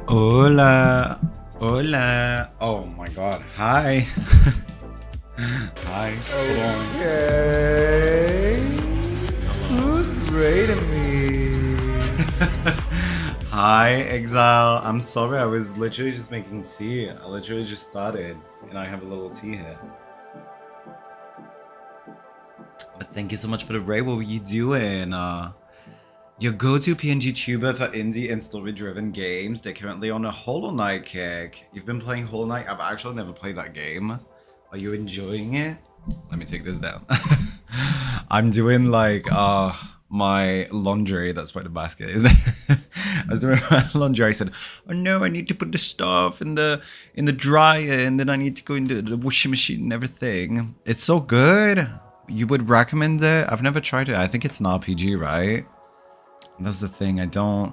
Hola, hola. Oh my god, hi. Hi. Okay. Who's rating me? Hi, Exile. I'm sorry, I was literally just making tea. I literally just started, and I have a little tea here. But thank you so much for the raid. What were you doing? Your go-to PNG tuber for indie and story-driven games. They're currently on a Hollow Knight kick. You've been playing Hollow Knight? I've actually never played that game. Are you enjoying it? Let me take this down. I'm doing like my laundry. That's why the basket is there. I was doing my laundry. I said, "Oh no, I need to put the stuff in the dryer, and then I need to go into the washing machine and everything." It's so good. You would recommend it? I've never tried it. I think it's an RPG, right? That's the thing. I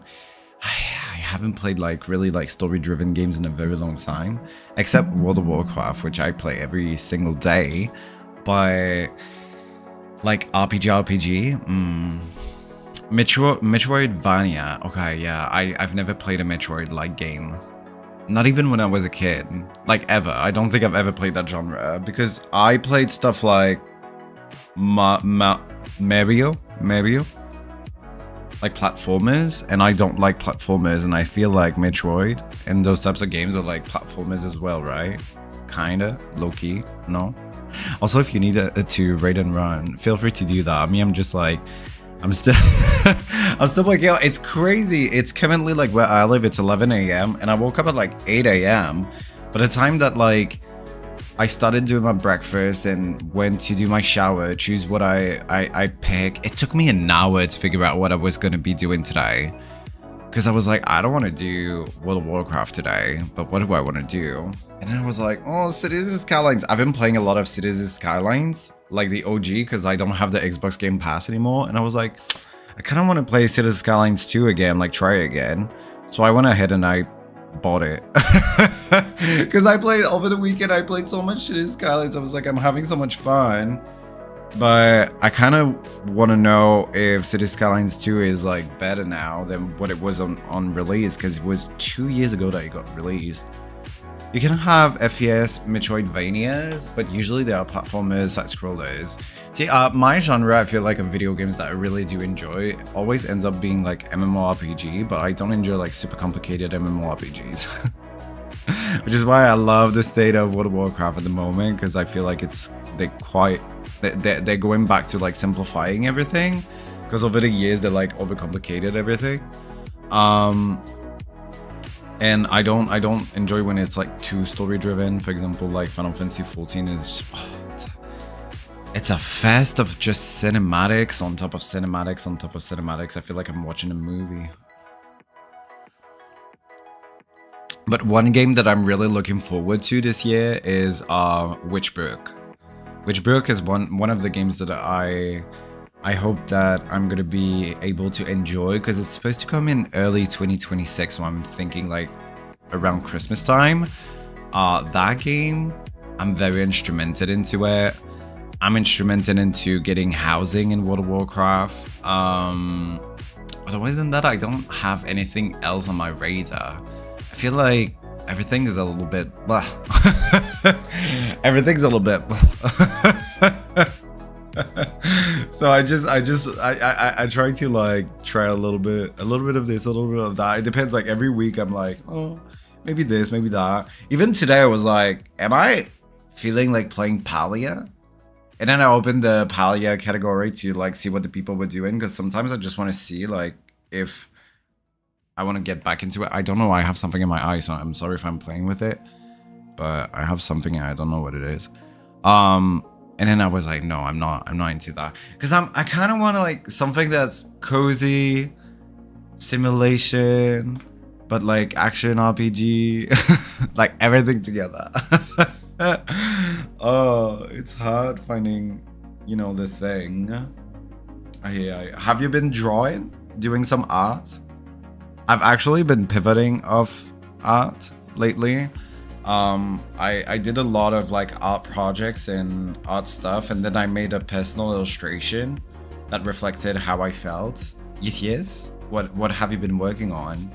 haven't played like really like story-driven games in a very long time, except World of Warcraft, which I play every single day. But like RPG, Metroidvania. Okay, yeah, I've never played a Metroid-like game. Not even when I was a kid, like ever. I don't think I've ever played that genre because I played stuff like Mario. Like platformers, and I don't like platformers, and I feel like Metroid and those types of games are like platformers as well, right? Kinda, low-key, no? Also, if you need to raid and run, feel free to do that. I mean, I'm just like, I'm still like, it's crazy. It's currently like where I live, it's 11 a.m. and I woke up at like 8 a.m. By the time that like I started doing my breakfast and went to do my shower, choose what I pick. It took me an hour to figure out what I was going to be doing today. Because I was like, I don't want to do World of Warcraft today, but what do I want to do? And then I was like, oh, Cities Skylines. I've been playing a lot of Cities Skylines, like the OG, because I don't have the Xbox Game Pass anymore. And I was like, I kind of want to play Cities Skylines 2 again, like try again. So I went ahead and I bought it because I played over the weekend. I played so much Cities Skylines. I was like, I'm having so much fun, but I kind of want to know if Cities Skylines 2 is like better now than what it was on release, because it was 2 years ago that it got released. You can have FPS Metroidvanias, but usually they are platformers, side scrollers. See, my genre, I feel like of video games that I really do enjoy always ends up being like MMORPG, but I don't enjoy like super complicated MMORPGs. Which is why I love the state of World of Warcraft at the moment, because I feel like they're going back to like simplifying everything, because over the years they like overcomplicated everything. And I don't enjoy when it's like too story driven. For example, like Final Fantasy 14 is just, it's a fest of just cinematics on top of cinematics on top of cinematics. I feel like I'm watching a movie. But one game that I'm really looking forward to this year is Witchbrook. Witchbrook is one of the games that I I hope that I'm gonna be able to enjoy, because it's supposed to come in early 2026, so I'm thinking like around Christmas time. That game, I'm very instrumented into it. I'm instrumented into getting housing in World of Warcraft. Otherwise than that, I don't have anything else on my radar. I feel like everything is a little bit blah. Everything's a little bit blah. So I try to like try a little bit of this, a little bit of that. It depends. Like every week I'm like, oh, maybe this, maybe that. Even today I was like, am I feeling like playing Palia? And then I opened the Palia category to like see what the people were doing, because sometimes I just want to see like if I want to get back into it. I don't know. I have something in my eye, so I'm sorry if I'm playing with it, but I have something and I don't know what it is. And then I was like, no, I'm not into that, because I kind of want to like something that's cozy, simulation, but like action RPG, like everything together. Oh, it's hard finding, you know, the thing. Have you been doing some art? I've actually been pivoting off art lately. I did a lot of like art projects and art stuff, and then I made a personal illustration that reflected how I felt. Yes. What have you been working on?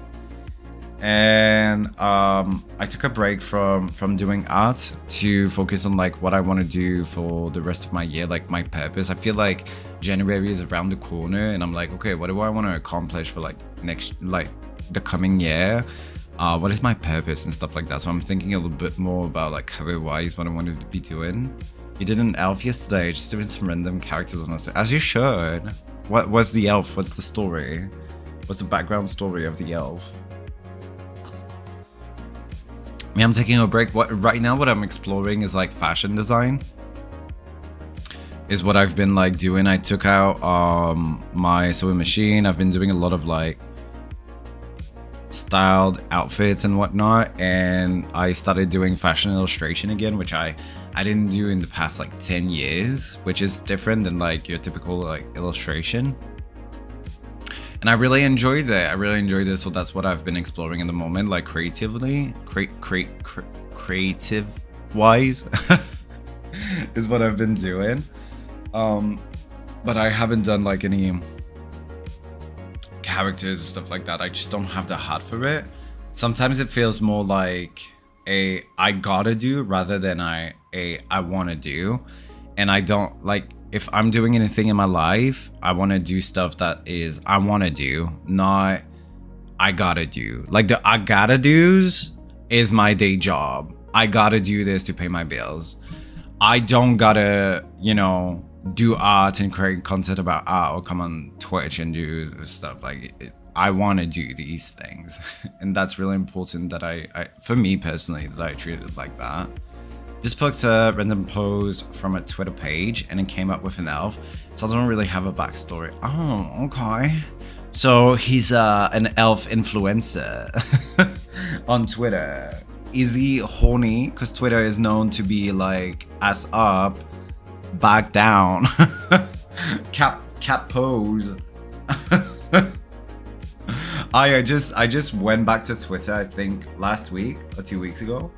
And I took a break from doing art to focus on like what I want to do for the rest of my year, like my purpose. I feel like January is around the corner, and I'm like, okay, what do I want to accomplish for like the coming year? What is my purpose and stuff like that? So I'm thinking a little bit more about like career-wise what I wanted to be doing. You did an elf yesterday, just doing some random characters on us, as you should. What was the elf? What's the story? What's the background story of the elf? Me, I'm taking a break. Right now what I'm exploring is like fashion design. Is what I've been like doing. I took out my sewing machine. I've been doing a lot of like styled outfits and whatnot, and I started doing fashion illustration again, which I didn't do in the past like 10 years, which is different than like your typical like illustration. And I really enjoyed it. So that's what I've been exploring in the moment, like creatively, creative wise is what I've been doing. But I haven't done like any characters and stuff like that. I just don't have the heart for it. Sometimes it feels more like a I gotta do rather than I want to do. And I don't like, if I'm doing anything in my life, I want to do stuff that is I want to do, not I gotta do. Like the I gotta do's is my day job. I gotta do this to pay my bills. I don't gotta, you know, do art and create content about art or come on Twitch and do stuff like I want to do these things. And that's really important that I for me personally, that I treat it like that. Just picked a random pose from a Twitter page and it came up with an elf. So I don't really have a backstory. Oh, okay. So he's an elf influencer on Twitter. Is he horny? Because Twitter is known to be like ass up, back down, cat pose. I just went back to Twitter, I think last week or 2 weeks ago.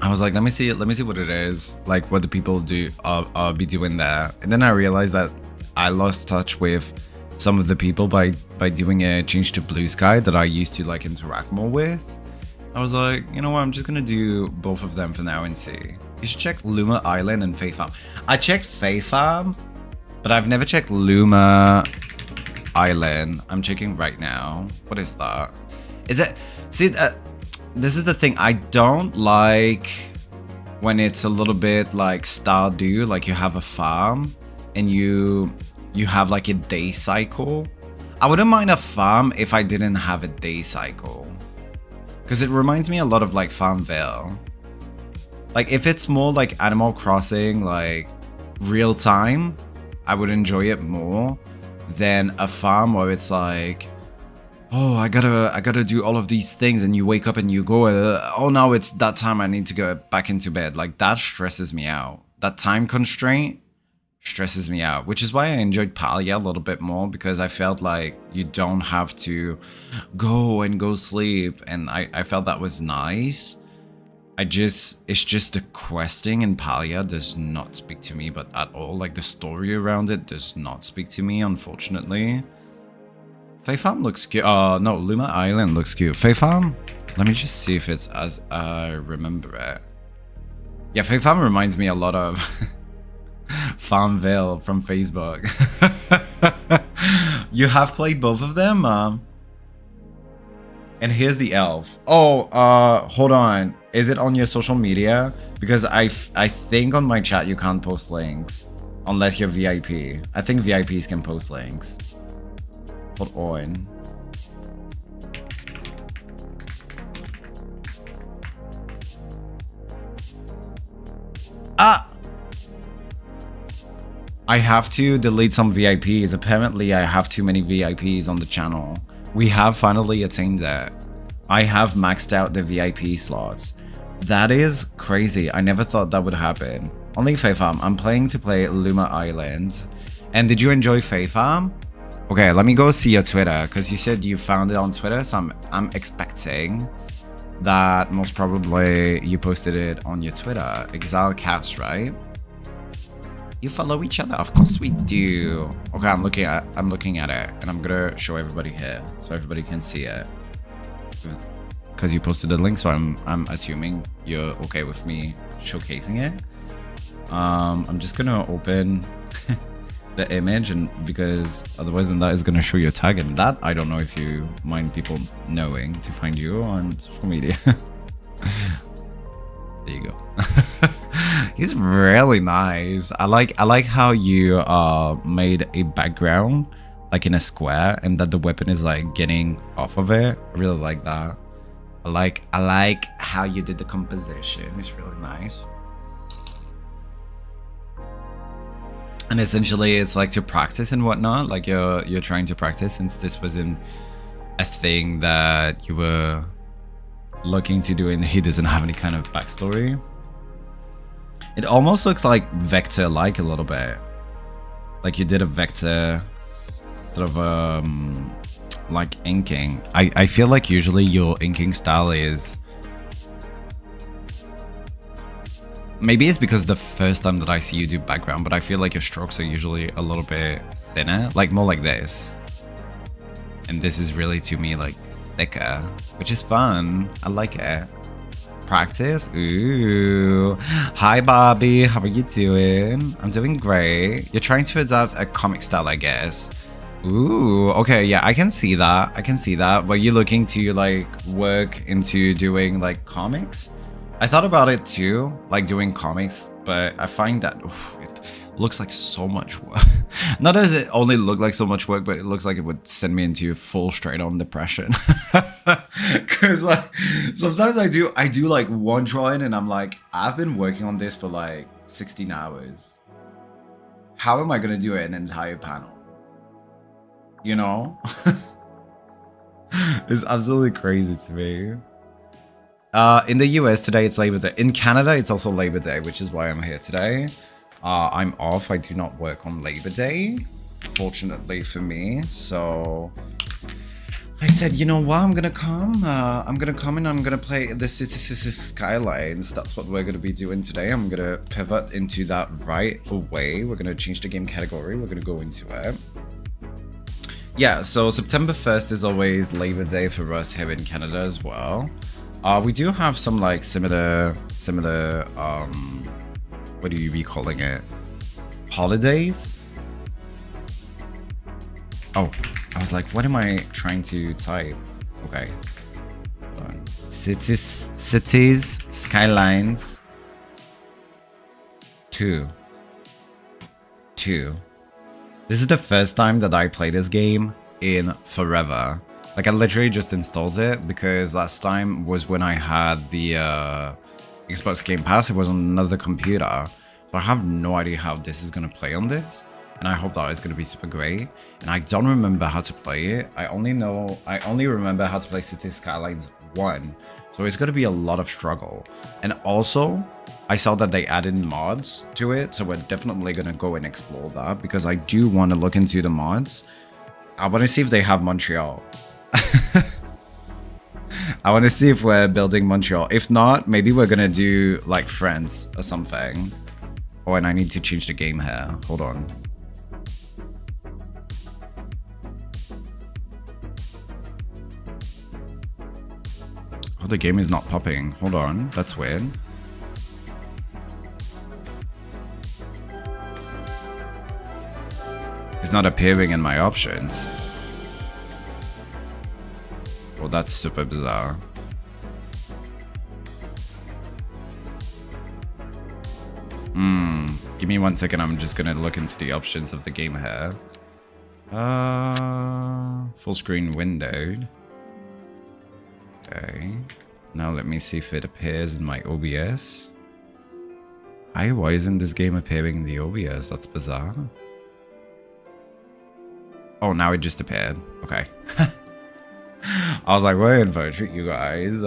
I was like, let me see what it is, like what the people do be doing there. And then I realized that I lost touch with some of the people by doing a change to Bluesky that I used to like interact more with. I was like, you know what, I'm just gonna do both of them for now and see. You should check Luma Island and Fae Farm. I checked Fae Farm, but I've never checked Luma Island. I'm checking right now. What is that? Is it? See, this is the thing. I don't like when it's a little bit like Stardew, like you have a farm and you have like a day cycle. I wouldn't mind a farm if I didn't have a day cycle, because it reminds me a lot of like Farmville. Like if it's more like Animal Crossing, like real time, I would enjoy it more than a farm where it's like, oh, I gotta do all of these things, and you wake up and you go, oh, now it's that time, I need to go back into bed. Like that stresses me out. That time constraint stresses me out, which is why I enjoyed Palia a little bit more, because I felt like you don't have to go sleep, and I felt that was nice. It's just the questing in Palia does not speak to me, but at all. Like the story around it does not speak to me, unfortunately. Fae Farm looks cute. No, Luma Island looks cute. Fae Farm? Let me just see if it's as I remember it. Yeah, Fae Farm reminds me a lot of Farmville from Facebook. You have played both of them? And here's the elf. Oh, hold on. Is it on your social media? Because I think on my chat you can't post links unless you're VIP. I think VIPs can post links. Hold on. Ah! I have to delete some VIPs. Apparently, I have too many VIPs on the channel. We have finally attained that. I have maxed out the VIP slots. That is crazy. I never thought that would happen. Only Fae Farm. I'm playing to play Luma Island. And did you enjoy Fae Farm? Okay, let me go see your Twitter, because you said you found it on Twitter, so I'm expecting that most probably you posted it on your Twitter. ExileCast, right? You follow each other? Of course we do. Okay, I'm looking at it, and I'm gonna show everybody here so everybody can see it. Because you posted the link, so I'm assuming you're okay with me showcasing it. I'm just gonna open the image, and because otherwise then that is gonna show your tag, and that I don't know if you mind people knowing to find you on social media. There you go. He's really nice. I like how you made a background like in a square, and that the weapon is like getting off of it. I really like that. I like how you did the composition. It's really nice. And essentially it's like to practice and whatnot, like you're trying to practice, since this wasn't a thing that you were looking to do and he doesn't have any kind of backstory. It almost looks like Vector like a little bit. Like you did a Vector sort of like inking. I feel like usually your inking style is, maybe it's because the first time that I see you do background, but I feel like your strokes are usually a little bit thinner, like more like this. And this is really, to me, like thicker, which is fun. I like it. Practice? Ooh. Hi, Bobby. How are you doing? I'm doing great. You're trying to adapt a comic style, I guess. Ooh, okay, yeah, I can see that. I can see that. Were you looking to like work into doing like comics? I thought about it too, like doing comics, but I find that it looks like so much work. Not does it only look like so much work, but it looks like it would send me into full straight on depression. Cause like sometimes I do like one drawing and I'm like, I've been working on this for like 16 hours. How am I gonna do an entire panel? You know? It's absolutely crazy to me. In the US today, it's Labor Day. In Canada, it's also Labor Day, which is why I'm here today. I'm off. I do not work on Labor Day, fortunately for me. So I said, you know what? I'm gonna come and I'm gonna play the Cities Skylines. That's what we're gonna be doing today. I'm gonna pivot into that right away. We're gonna change the game category. We're gonna go into it. Yeah, so September 1st is always Labor Day for us here in Canada as well. We do have some like similar, what do you be calling it? Holidays? Oh, I was like, what am I trying to type? Okay. Cities, Skylines 2. This is the first time that I play this game in forever. Like I literally just installed it because last time was when I had the Xbox Game Pass. It was on another computer. So I have no idea how this is going to play on this. And I hope that it's going to be super great. And I don't remember how to play it. I only remember how to play Cities Skylines 1. So it's going to be a lot of struggle. And also, I saw that they added mods to it, so we're definitely gonna go and explore that because I do want to look into the mods. I want to see if they have Montreal. I want to see if we're building Montreal. If not, maybe we're gonna do like France or something. Oh, and I need to change the game here. Hold on. Oh, the game is not popping. Hold on. That's weird. It's not appearing in my options. Well, that's super bizarre. Give me 1 second. I'm just gonna look into the options of the game here. Full screen windowed. Okay. Now let me see if it appears in my OBS. Why isn't this game appearing in the OBS? That's bizarre. Oh, now it just appeared. Okay. I was like, wait for it, you guys.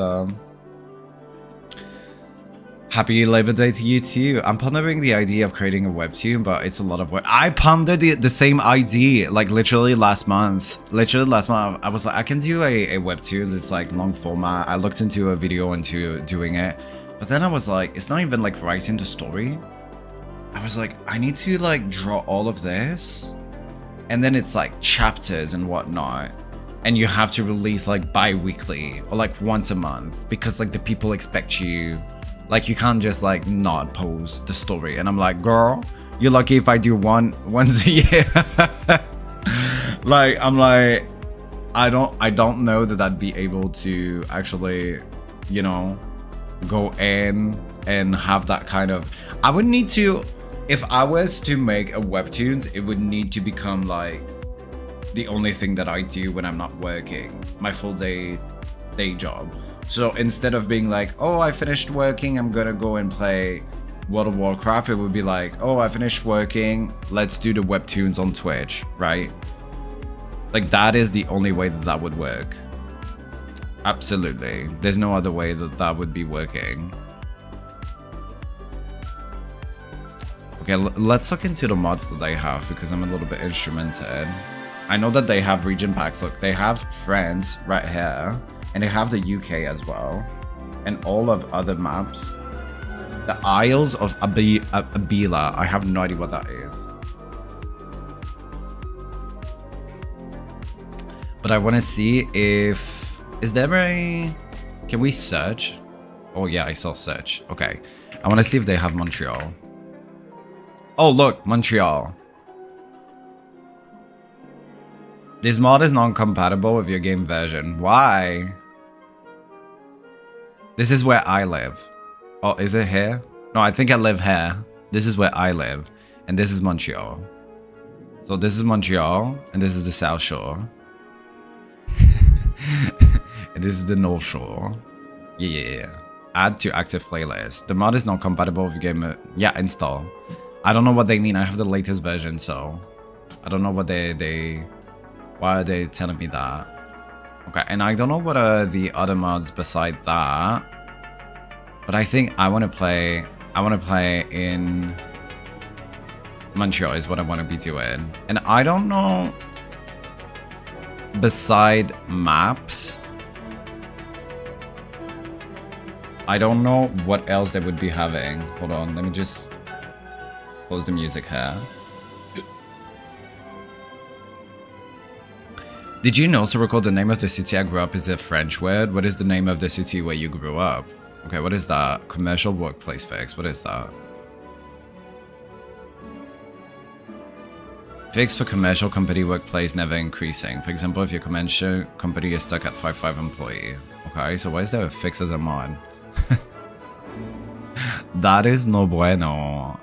Happy Labor Day to you too. I'm pondering the idea of creating a webtoon, but it's a lot of work. I pondered the same idea like literally last month. I was like, I can do a webtoon. It's like long format. I looked into a video into doing it, but then I was like, it's not even like writing the story. I was like, I need to like draw all of this, and then it's like chapters and whatnot. And you have to release like bi-weekly or like once a month because like the people expect you. Like you can't just like not post the story. And I'm like, girl, you're lucky if I do once a year. Like I'm like, I don't know that I'd be able to actually, you know, go in and have that kind of. I would need to, if I was to make a webtoons, it would need to become like the only thing that I do when I'm not working, my full day job. So instead of being like, oh, I finished working, I'm gonna go and play World of Warcraft, it would be like, oh, I finished working, let's do the webtoons on Twitch, right? Like that is the only way that that would work. Absolutely. There's no other way that that would be working. Okay, let's look into the mods that they have because I'm a little bit instrumented. I know that they have region packs. Look, they have France right here. And they have the UK as well. And all of other maps. The Isles of Abila. I have no idea what that is. But I want to see if... Is there a... Can we search? Oh yeah, I saw search. Okay. I want to see if they have Montreal. Oh look, Montreal. This mod is non-compatible with your game version. Why? This is where I live. Oh, is it here? No, I think I live here. This is where I live. And this is Montreal. So this is Montreal. And this is the South Shore. And this is the North Shore. Yeah. Add to active playlist. The mod is not compatible with your game. Yeah, install. I don't know what they mean. I have the latest version, so... I don't know what why are they telling me that? Okay, and I don't know what are the other mods beside that. But I think I want to play in Montreal is what I want to be doing. And I don't know beside maps. I don't know what else they would be having. Hold on, let me just close the music here. Did you know, Soroko, the name of the city I grew up is a French word? What is the name of the city where you grew up? Okay, what is that? Commercial workplace fix. What is that? Fix for commercial company workplace never increasing. For example, if your commercial company is stuck at 5 employee. Okay, so why is there a fix as a mod? That is no bueno.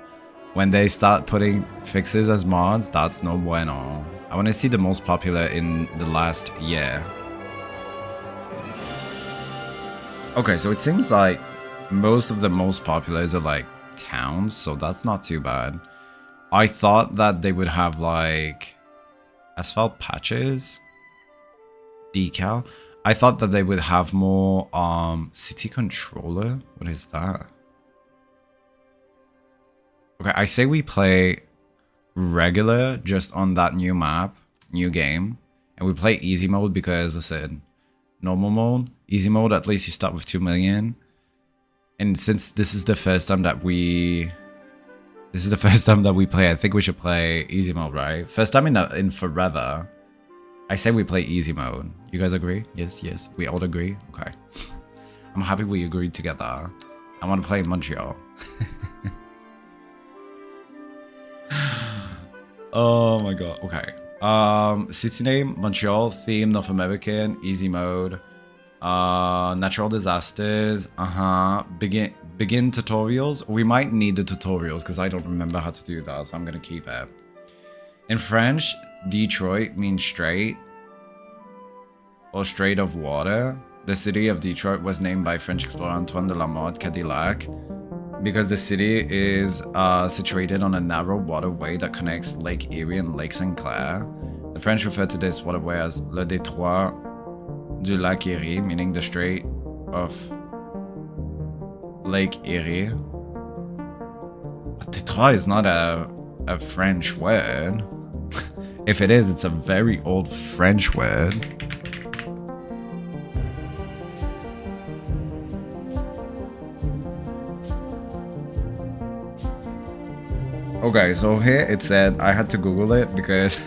When they start putting fixes as mods, that's no bueno. I want to see the most popular in the last year. Okay, so it seems like most of the most populars are like towns, so that's not too bad. I thought that they would have like asphalt patches, decal. I thought that they would have more city controller. What is that? Okay, I say we play regular just on that new map, new game. And we play easy mode because, listen, normal mode, easy mode, at least you start with 2 million. And since this is the first time that we play, I think we should play easy mode, right? First time in forever. I say we play easy mode. You guys agree? Yes, yes. We all agree? Okay. I'm happy we agreed together. I want to play Montreal. Oh my god. Okay. City name, Montreal. Theme, North American. Easy mode. Natural disasters. Begin tutorials. We might need the tutorials because I don't remember how to do that, so I'm gonna keep it. In French, Detroit means strait or strait of water. The city of Detroit was named by French explorer Antoine de la Motte Cadillac because the city is situated on a narrow waterway that connects Lake Erie and Lake St. Clair. The French refer to this waterway as le détroit du lac Erie, meaning the strait of Lake Erie. But détroit is not a French word. If it is, it's a very old French word. Okay, so here it said I had to Google it because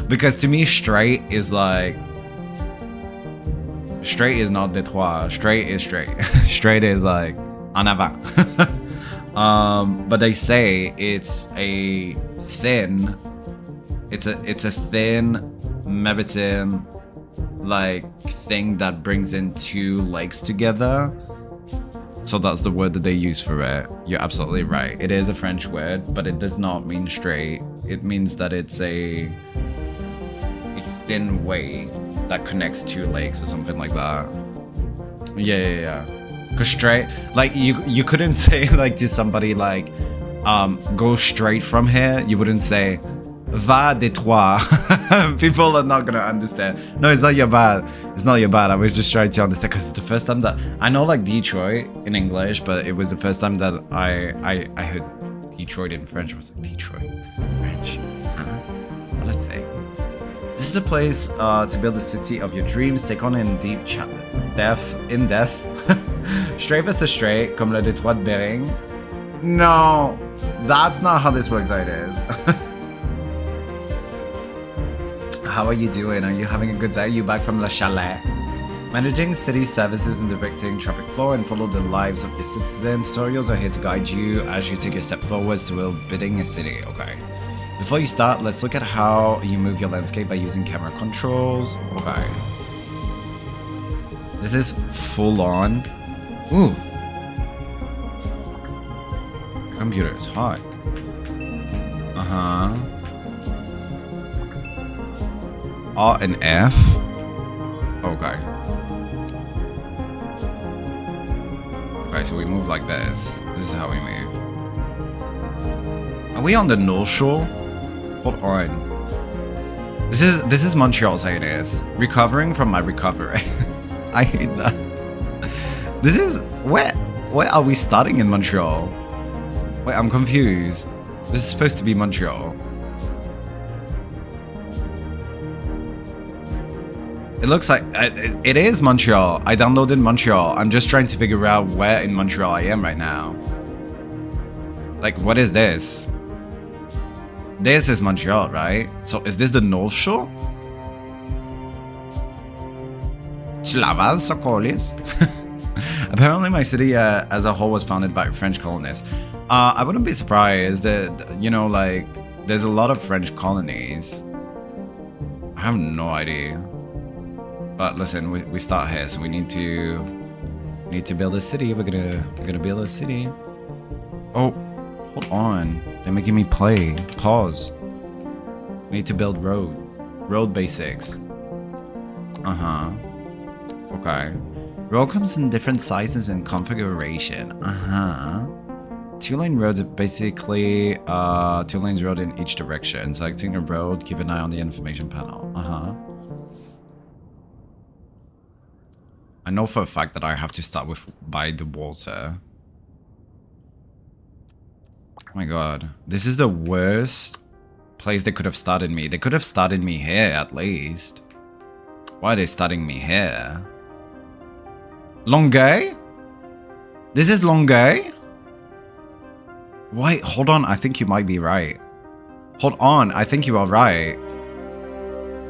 because to me straight is like straight is not détroit. Straight is straight. Straight is like en avant. But they say it's a thin maritime like thing that brings in two lakes together. So that's the word that they use for it. You're absolutely right. It is a French word, but it does not mean straight. It means that it's a thin way that connects two lakes or something like that. Yeah. Cause straight, like you couldn't say like to somebody like, go straight from here. You wouldn't say, va Detroit. People are not gonna understand. No, it's not your bad. It's not your bad. I was just trying to understand because it's the first time that I know like Detroit in English, but it was the first time that I heard Detroit in French. I was like, Detroit, French? Huh? Is that a thing? This is a place to build the city of your dreams. Take on in deep depth. Straight versus straight, comme le détroit de Bering. No, that's not how this works, I did. How are you doing? Are you having a good day? Are you back from Le Chalet? Managing city services and directing traffic flow and follow the lives of your citizens. Tutorials are here to guide you as you take a step forwards to building a city. Okay. Before you start, let's look at how you move your landscape by using camera controls. Okay. This is full on. Ooh. The computer is hot. R and F. Okay. Okay, so we move like this. This is how we move. Are we on the North Shore? Hold on. This is Montreal saying it is. Recovering from my recovery. I hate that. This is where are we starting in Montreal? Wait, I'm confused. This is supposed to be Montreal. It looks like it is Montreal. I downloaded Montreal. I'm just trying to figure out where in Montreal I am right now. Like, what is this? This is Montreal, right? So is this the North Shore? Laval, Socolis. Apparently my city as a whole was founded by French colonists. I wouldn't be surprised that, you know, like, there's a lot of French colonies. I have no idea. But listen, we start here, so we need to build a city. We're gonna build a city. Oh, hold on. They're making me play. Pause. We need to build road basics. Okay. Road comes in different sizes and configuration. Two-lane roads are basically two lanes road in each direction. Selecting a road, keep an eye on the information panel. I know for a fact that I have to start by the water. my god. This is the worst place they could have started me. They could have started me here at least. Why are they starting me here? Longueuil? This is Longueuil? Wait, hold on. I think you might be right. Hold on. I think you are right.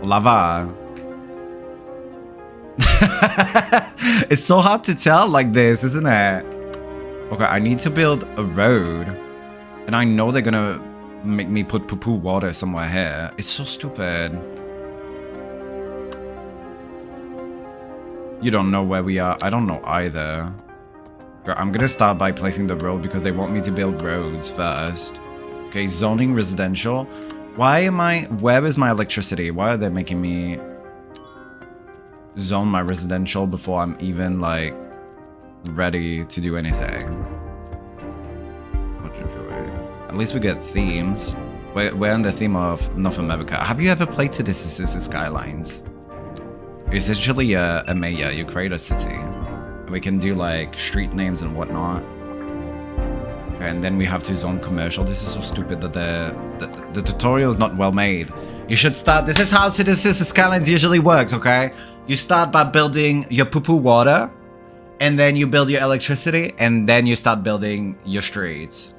Lava. It's so hard to tell like this, isn't it? Okay, I need to build a road. And I know they're gonna make me put poo-poo water somewhere here. It's so stupid. You don't know where we are. I don't know either. I'm gonna start by placing the road because they want me to build roads first. Okay, zoning residential. Where is my electricity? Why are they making me zone my residential before I'm even like ready to do anything? At least we get themes. We're on the theme of North America. Have you ever played This is Skylines? It's essentially a mayor. You create a city. And we can do like street names and whatnot. Okay, and then we have to zone commercial. This is so stupid that the tutorial is not well made. You should start. This is how This is Skylines usually works, okay? You start by building your poo-poo water, and then you build your electricity, and then you start building your streets.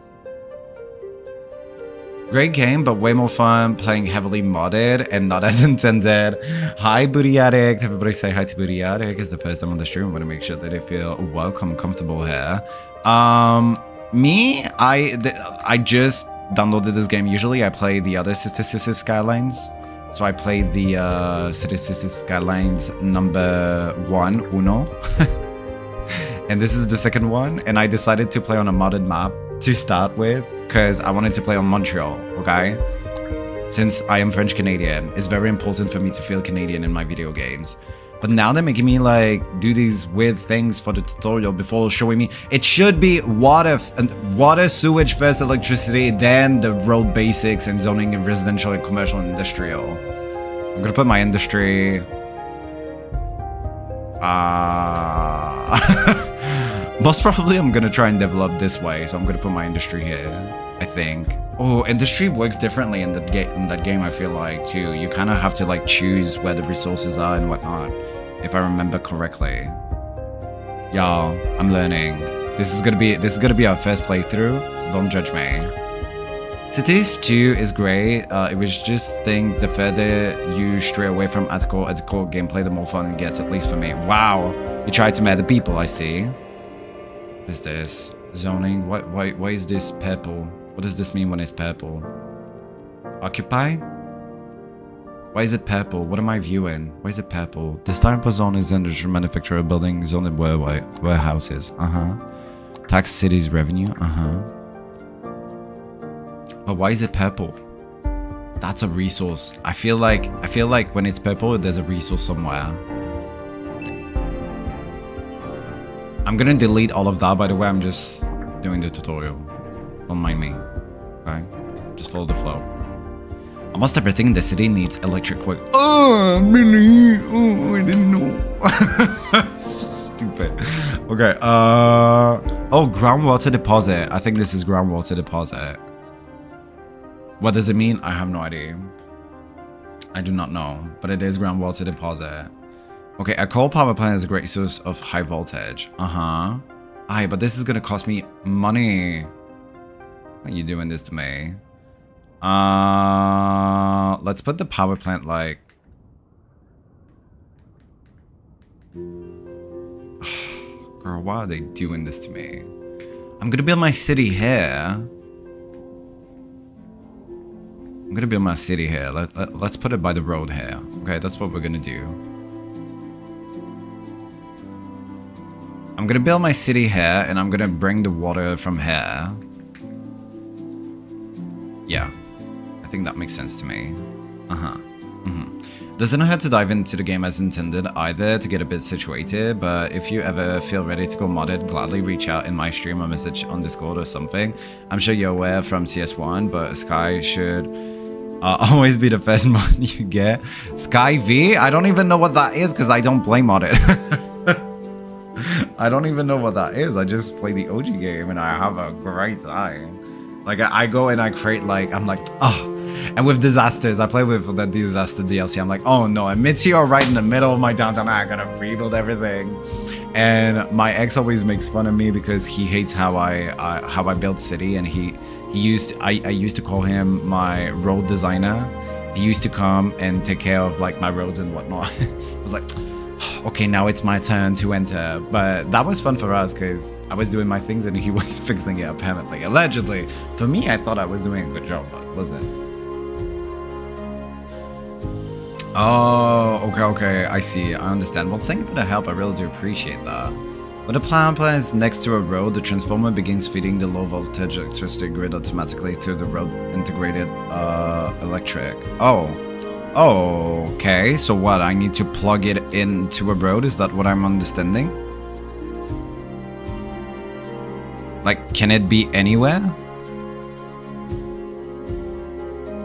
Great game, but way more fun playing heavily modded and not as intended. Hi, Booty Addict. Everybody say hi to Booty Addict. It's the first time on the stream. I want to make sure that they feel welcome and comfortable here. Me, I just downloaded this game. Usually I play the other Cities Skylines. So I played the Cities Skylines number 1, Uno. And this is the second one. And I decided to play on a modded map to start with, because I wanted to play on Montreal, okay? Since I am French Canadian, it's very important for me to feel Canadian in my video games. But now they're making me like do these weird things for the tutorial before showing me. It should be water, sewage first, electricity, then the road basics and zoning and residential and commercial and industrial. I'm gonna put my industry. Most probably I'm gonna try and develop this way, so I'm gonna put my industry here, I think. Oh, industry works differently in that game, I feel like, too. You kind of have to like choose where the resources are and whatnot, if I remember correctly. Y'all, I'm learning. This is gonna be our first playthrough, so don't judge me. Cities 2 is great. It was just think the further you stray away from hardcore gameplay, the more fun it gets, at least for me. Wow, you tried to murder people, I see. What is this? Zoning? Why is this purple? What does this mean when it's purple? Occupy? Why is it purple? What am I viewing? Why is it purple? This type of zone is industry, manufacturer, building, zone and warehouses. Tax cities revenue. But why is it purple? That's a resource. I feel like when it's purple, there's a resource somewhere. I'm gonna delete all of that, by the way. I'm just doing the tutorial. Don't mind me. Okay? Just follow the flow. Almost everything in the city needs electric work. Oh, really? Oh, I didn't know. So stupid. Okay. Oh, groundwater deposit. I think this is groundwater deposit. What does it mean? I have no idea. I do not know, but it is groundwater deposit. Okay, a coal power plant is a great source of high voltage. Aye, but this is gonna cost me money. Why are you doing this to me? Let's put the power plant like... Girl, why are they doing this to me? I'm gonna build my city here. I'm gonna build my city here. Let's put it by the road here. Okay, that's what we're gonna do. I'm gonna build my city here, and I'm gonna bring the water from here. Yeah, I think that makes sense to me. Doesn't hurt to dive into the game as intended either to get a bit situated, but if you ever feel ready to go modded, gladly reach out in my stream or message on Discord or something. I'm sure you're aware from CS1, but Sky should always be the first mod you get. Sky V? I don't even know what that is because I don't play modded. I don't even know what that is. I just play the OG game and I have a great time. Like I go and I create like, I'm like, oh. And with disasters, I play with the disaster DLC. I'm like, oh no, a meteor right in the middle of my downtown. I gotta rebuild everything. And my ex always makes fun of me because he hates how I build city, and I used to call him my road designer. He used to come and take care of like my roads and whatnot. I was like, okay, now it's my turn to enter. But that was fun for us because I was doing my things and he was fixing it apparently, allegedly. For me, I thought I was doing a good job, but wasn't. Oh, okay, I see, I understand. Well, thank you for the help, I really do appreciate that. When the plant is next to a road, the transformer begins feeding the low voltage electricity grid automatically through the road integrated electric. Oh, okay, so what, I need to plug it into a road, is that what I'm understanding? Like, can it be anywhere?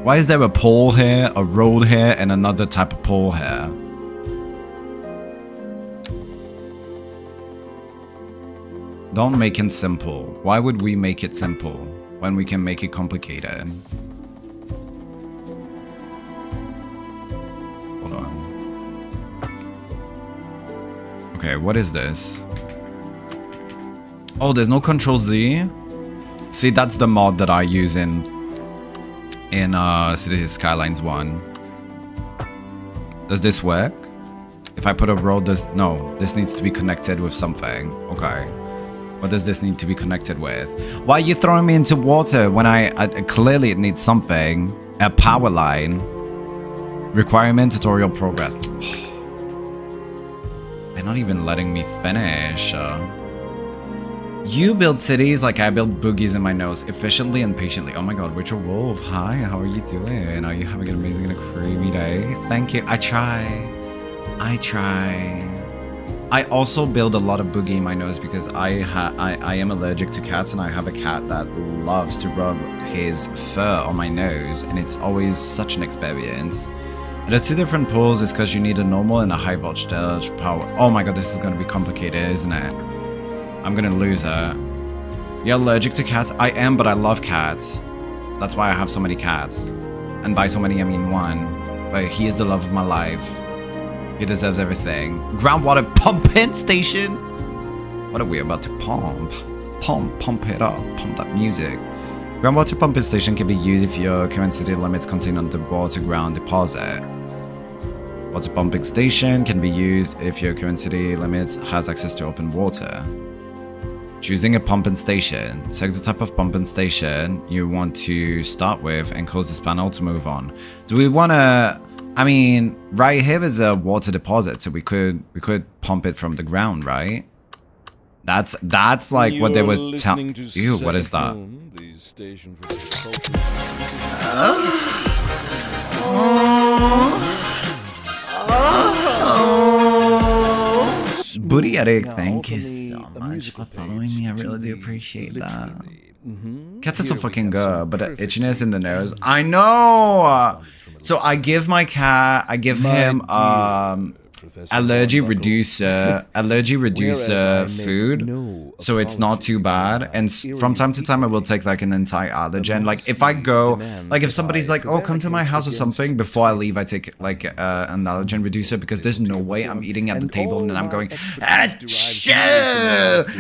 Why is there a pole here, a road here, and another type of pole here? Don't make it simple. Why would we make it simple when we can make it complicated? Hold on. Okay, what is this? Oh, there's no Control Z? See, that's the mod that I use in Cities Skylines 1. Does this work? If I put a road, no, this needs to be connected with something. Okay. What does this need to be connected with? Why are you throwing me into water when I clearly it needs something? A power line. Requirement tutorial progress. They're not even letting me finish. You build cities like I build boogies in my nose, efficiently and patiently. Oh my god, Richard Wolf, hi, how are you doing? Are you having an amazing and a creamy day? Thank you, I try. I also build a lot of boogie in my nose because I am allergic to cats, and I have a cat that loves to rub his fur on my nose, and it's always such an experience. And the two different pulls is because you need a normal and a high voltage power. Oh my god, this is going to be complicated, isn't it? I'm gonna lose her. You're allergic to cats? I am, but I love cats. That's why I have so many cats. And by so many, I mean one. But he is the love of my life. He deserves everything. Groundwater pumping station? What are we about to pump? Pump it up. Pump that music. Groundwater pumping station can be used if your current city limits contain underwater ground deposit. Water pumping station can be used if your current city limits has access to open water. Choosing a pumping station. Select the type of pumping station you want to start with and close this panel to move on. Do we want to... I mean, right here is a water deposit, so we could pump it from the ground, right? That's like what they were telling... Ew, what is that? Booty Eric, thank you so much for following me. I really do appreciate that. Cats are so fucking good, but itchiness in the nose. I know! So I give my cat, I give him allergy reducer food, so it's not too bad. And from time to time I will take like an anti-allergen. Like if I go, like if somebody's like, oh, come to my house or something, before I leave I take like an allergen reducer, because there's no way I'm eating at the table and then I'm going achoo,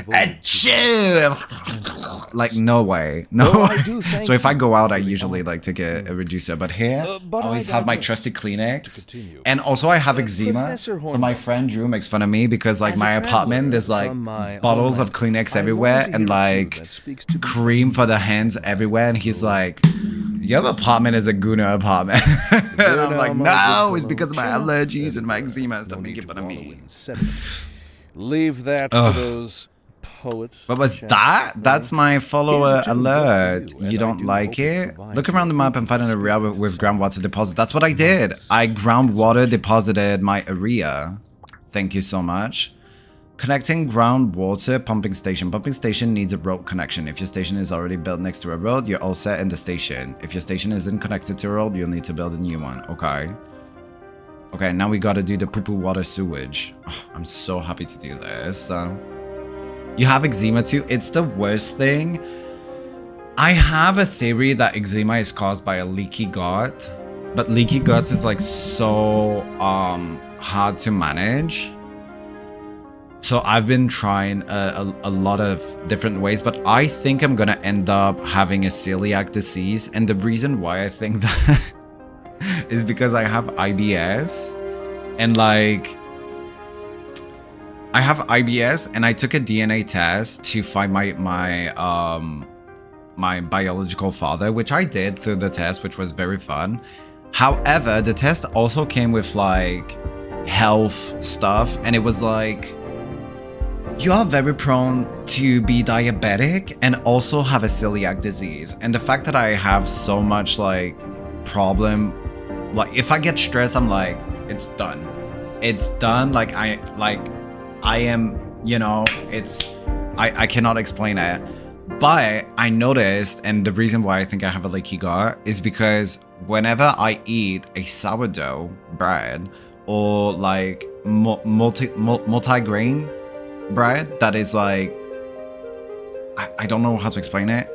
achoo. Like no way, no way. So if I go out I usually like take a reducer, but here I always have my trusty Kleenex. And also I have eczema. So my friend Drew makes fun of me because like my apartment, there's like bottles of Kleenex everywhere and like cream for the hands everywhere, and he's like, your apartment is a Guna apartment. And I'm like, no, it's because of my allergies and my eczema. Stop making fun of me. Leave that to those poets. What was that? That's my follower alert. You don't like it? Look around the map and find an area with groundwater deposit. That's what I did. I groundwater deposited my area. Thank you so much. Connecting groundwater pumping station. Pumping station needs a road connection. If your station is already built next to a road, you're all set in the station. If your station isn't connected to a road, you'll need to build a new one. Okay. Okay, now we gotta do the poo-poo water sewage. Oh, I'm so happy to do this. You have eczema too? It's the worst thing. I have a theory that eczema is caused by a leaky gut, but leaky guts is like so hard to manage. So I've been trying a lot of different ways, but I think I'm gonna end up having a celiac disease. And the reason why I think that is because I have IBS, and like I have IBS, and I took a DNA test to find my biological father, which I did through the test, which was very fun. However, the test also came with like health stuff, and it was like, you are very prone to be diabetic and also have a celiac disease. And the fact that I have so much like problem, like if I get stressed, I'm like, it's done. It's done. Like I am, you know, I cannot explain it. But I noticed, and the reason why I think I have a leaky gut is because whenever I eat a sourdough bread or like multi-grain bread that is like, I don't know how to explain it,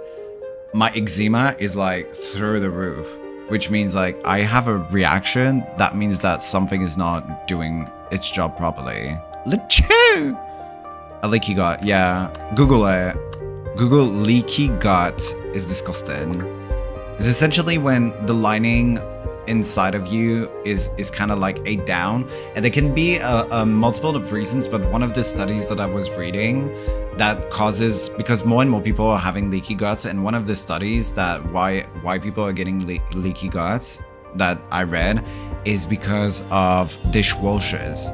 my eczema is like through the roof, which means like I have a reaction that means that something is not doing its job properly. Lechoo! A leaky gut, yeah. Google it. Google leaky gut is disgusting. It's essentially when the lining inside of you is kind of like a down, and there can be a multiple of reasons, but one of the studies that I was reading that causes, because more and more people are having leaky guts, and one of the studies that why people are getting leaky guts that I read is because of dishwashers.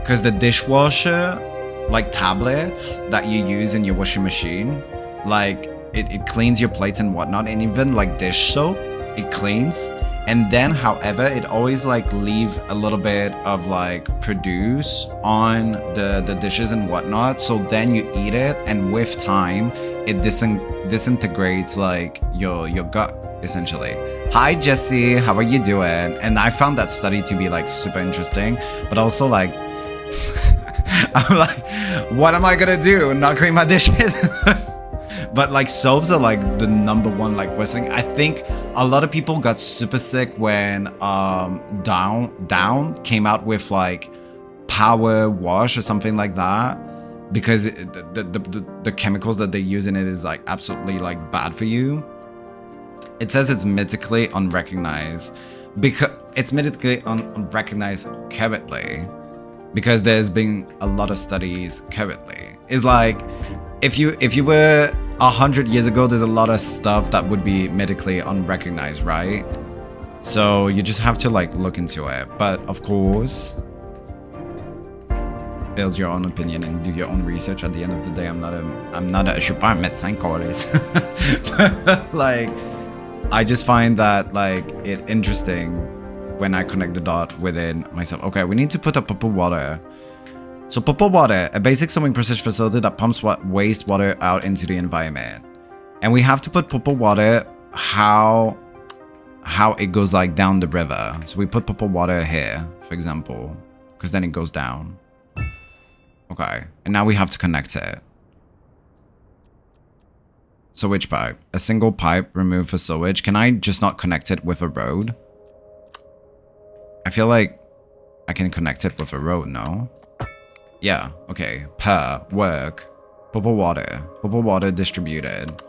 Because the dishwasher like tablets that you use in your washing machine, like it cleans your plates and whatnot, and even like dish soap, it cleans. And then however, it always like leave a little bit of like produce on the dishes and whatnot, so then you eat it, and with time it disintegrates like your gut essentially. Hi Jesse, how are you doing? And I found that study to be like super interesting, but also like I'm like, what am I gonna do? Not clean my dishes? But like soaps are like the #1 like worst thing. I think a lot of people got super sick when Down came out with like power wash or something like that, because the chemicals that they use in it is like absolutely like bad for you. It says it's medically unrecognized, because it's medically unrecognized currently, because there's been a lot of studies currently. It's like if you were 100 years ago, there's a lot of stuff that would be medically unrecognized, right? So you just have to like look into it. But of course, build your own opinion and do your own research. At the end of the day, I'm not a je suis pas un médecin collés. Like, I just find that like it interesting when I connect the dot within myself. Okay, we need to put a purple water. So purple water, a basic swimming process facility that pumps wastewater out into the environment. And we have to put purple water how it goes like down the river. So we put purple water here, for example, because then it goes down. Okay, and now we have to connect it. Sewage pipe. A single pipe removed for sewage. Can I just not connect it with a road? I feel like I can connect it with a road, no? Yeah, okay. Per work. Purple water distributed.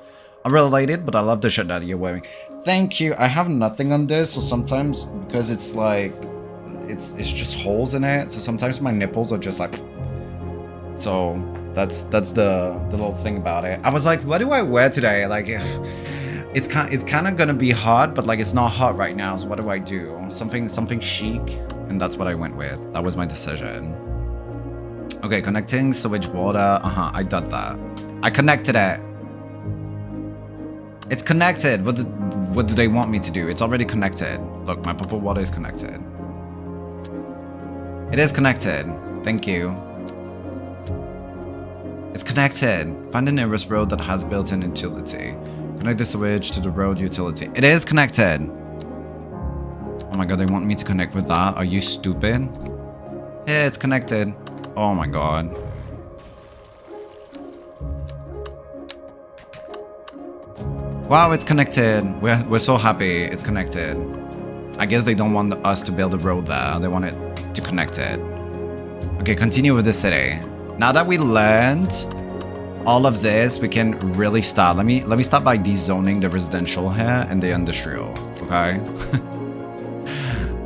Unrelated, but I love the shirt that you're wearing. Thank you. I have nothing on this, so sometimes, because it's like, it's just holes in it, so sometimes my nipples are just like, so that's the little thing about it. I was like, what do I wear today? Like, it's kind of gonna be hot, but like it's not hot right now, so what do I do? Something chic, and that's what I went with. That was my decision. Okay, connecting sewage water. I did that. I connected it. It's connected. What do they want me to do? It's already connected. Look, my purple water is connected. It is connected. Thank you. It's connected. Find the nearest road that has built-in utility. Connect the sewage to the road utility. It is connected. Oh my god, they want me to connect with that? Are you stupid? Yeah, it's connected. Oh my god. Wow, it's connected. We're so happy it's connected. I guess they don't want us to build a road there. They want it to connect it. Okay, continue with the city. Now that we learned all of this, we can really start. Let me start by dezoning the residential here and the industrial. Okay.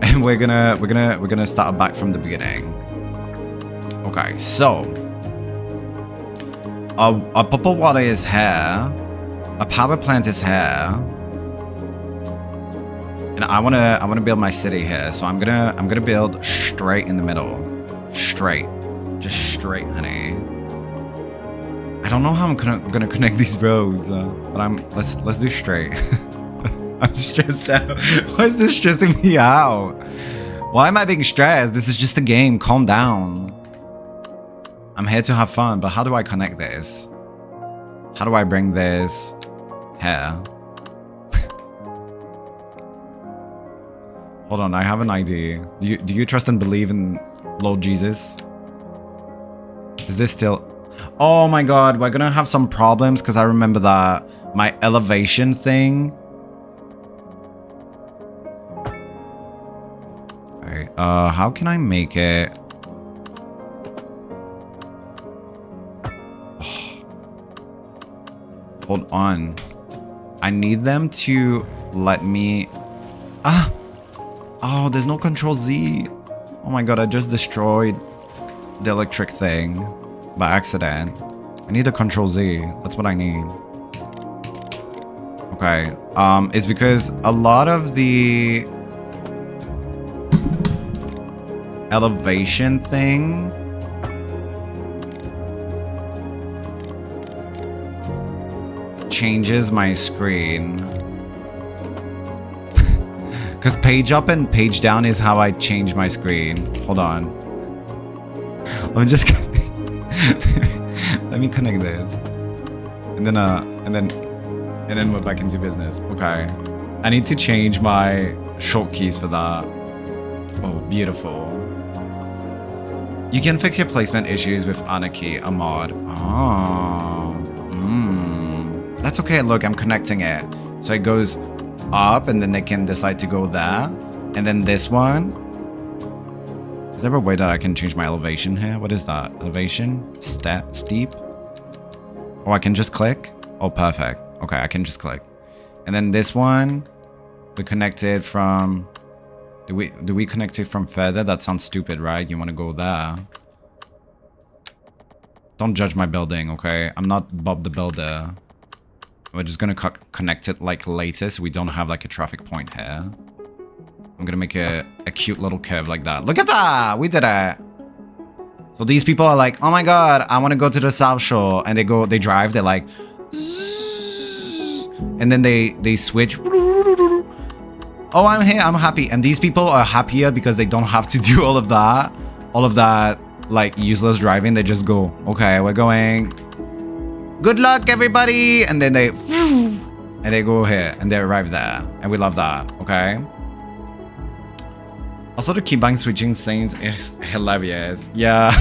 And we're gonna start back from the beginning. Okay, so our purple water is here. A power plant is here, and I wanna build my city here. So I'm gonna build straight in the middle, straight, just straight, honey. I don't know how I'm gonna connect these roads, but let's do straight. I'm stressed out. Why is this stressing me out? Why am I being stressed? This is just a game. Calm down. I'm here to have fun, but how do I connect this? How do I bring this here? Hold on, I have an idea. Do you trust and believe in Lord Jesus? Is this still... Oh my god, we're gonna have some problems because I remember that my elevation thing. Alright, how can I make it? Hold on. I need them to let me... Ah! Oh, there's no control Z. Oh my god, I just destroyed the electric thing by accident. I need a control Z. That's what I need. Okay. It's because a lot of the elevation thing changes my screen. Because page up and page down is how I change my screen. Hold on. I'm just gonna... Let me connect this. And then we're back into business. Okay. I need to change my short keys for that. Oh, beautiful. You can fix your placement issues with Anarchy, a mod. Oh. That's okay. Look, I'm connecting it. So it goes up and then they can decide to go there. And then this one. Is there a way that I can change my elevation here? What is that? Elevation? Steep? Oh, I can just click? Oh, perfect. Okay, I can just click. And then this one, we connected from... Do we connect it from further? That sounds stupid, right? You want to go there. Don't judge my building, okay? I'm not Bob the Builder. We're just gonna connect it like later so we don't have like a traffic point here. I'm gonna make a cute little curve like that. Look at that! We did it! So these people are like, oh my god, I want to go to the South Shore. And they drive, they're like... And then they switch. Oh, I'm here, I'm happy. And these people are happier because they don't have to do all of that, like, useless driving. They just go, okay, we're going. Good luck, everybody! And then they go here, and they arrive there. And we love that, okay? Also, the keybind switching scenes is hilarious. Yeah.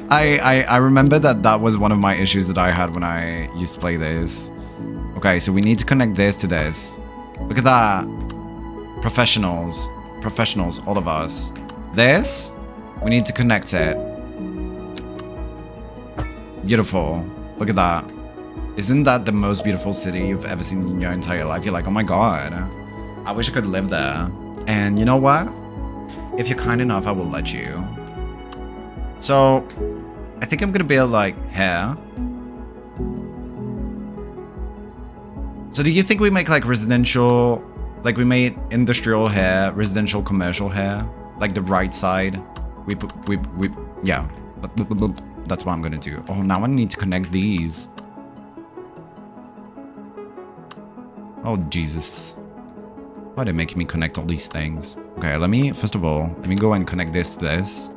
I remember that was one of my issues that I had when I used to play this. Okay, so we need to connect this to this. Look at that. Professionals, all of us. This, we need to connect it. Beautiful. Look at that. Isn't that the most beautiful city you've ever seen in your entire life? You're like, oh my god, I wish I could live there. And you know what? If you're kind enough, I will let you. So, I think I'm gonna build like here. So do you think we make like residential, like we made industrial here, residential commercial here, like the right side? Yeah. That's what I'm gonna do. Oh, now I need to connect these. Oh, Jesus. Why are they making me connect all these things? Okay, first of all, let me go and connect this to this.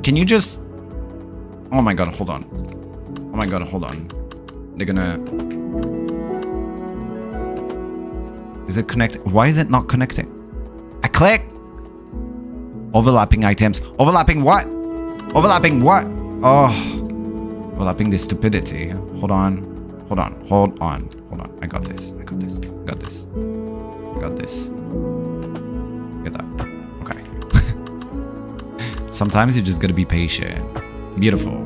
Can you just... Oh my god, hold on. Oh my god, hold on. They're gonna... Is it connected? Why is it not connecting? I click! Overlapping items. Overlapping what? Overlapping what? Oh. Overlapping the stupidity. Hold on. Hold on. Hold on. Hold on. I got this. I got this. I got this. I got this. Get that. Okay. Sometimes you just gotta be patient. Beautiful.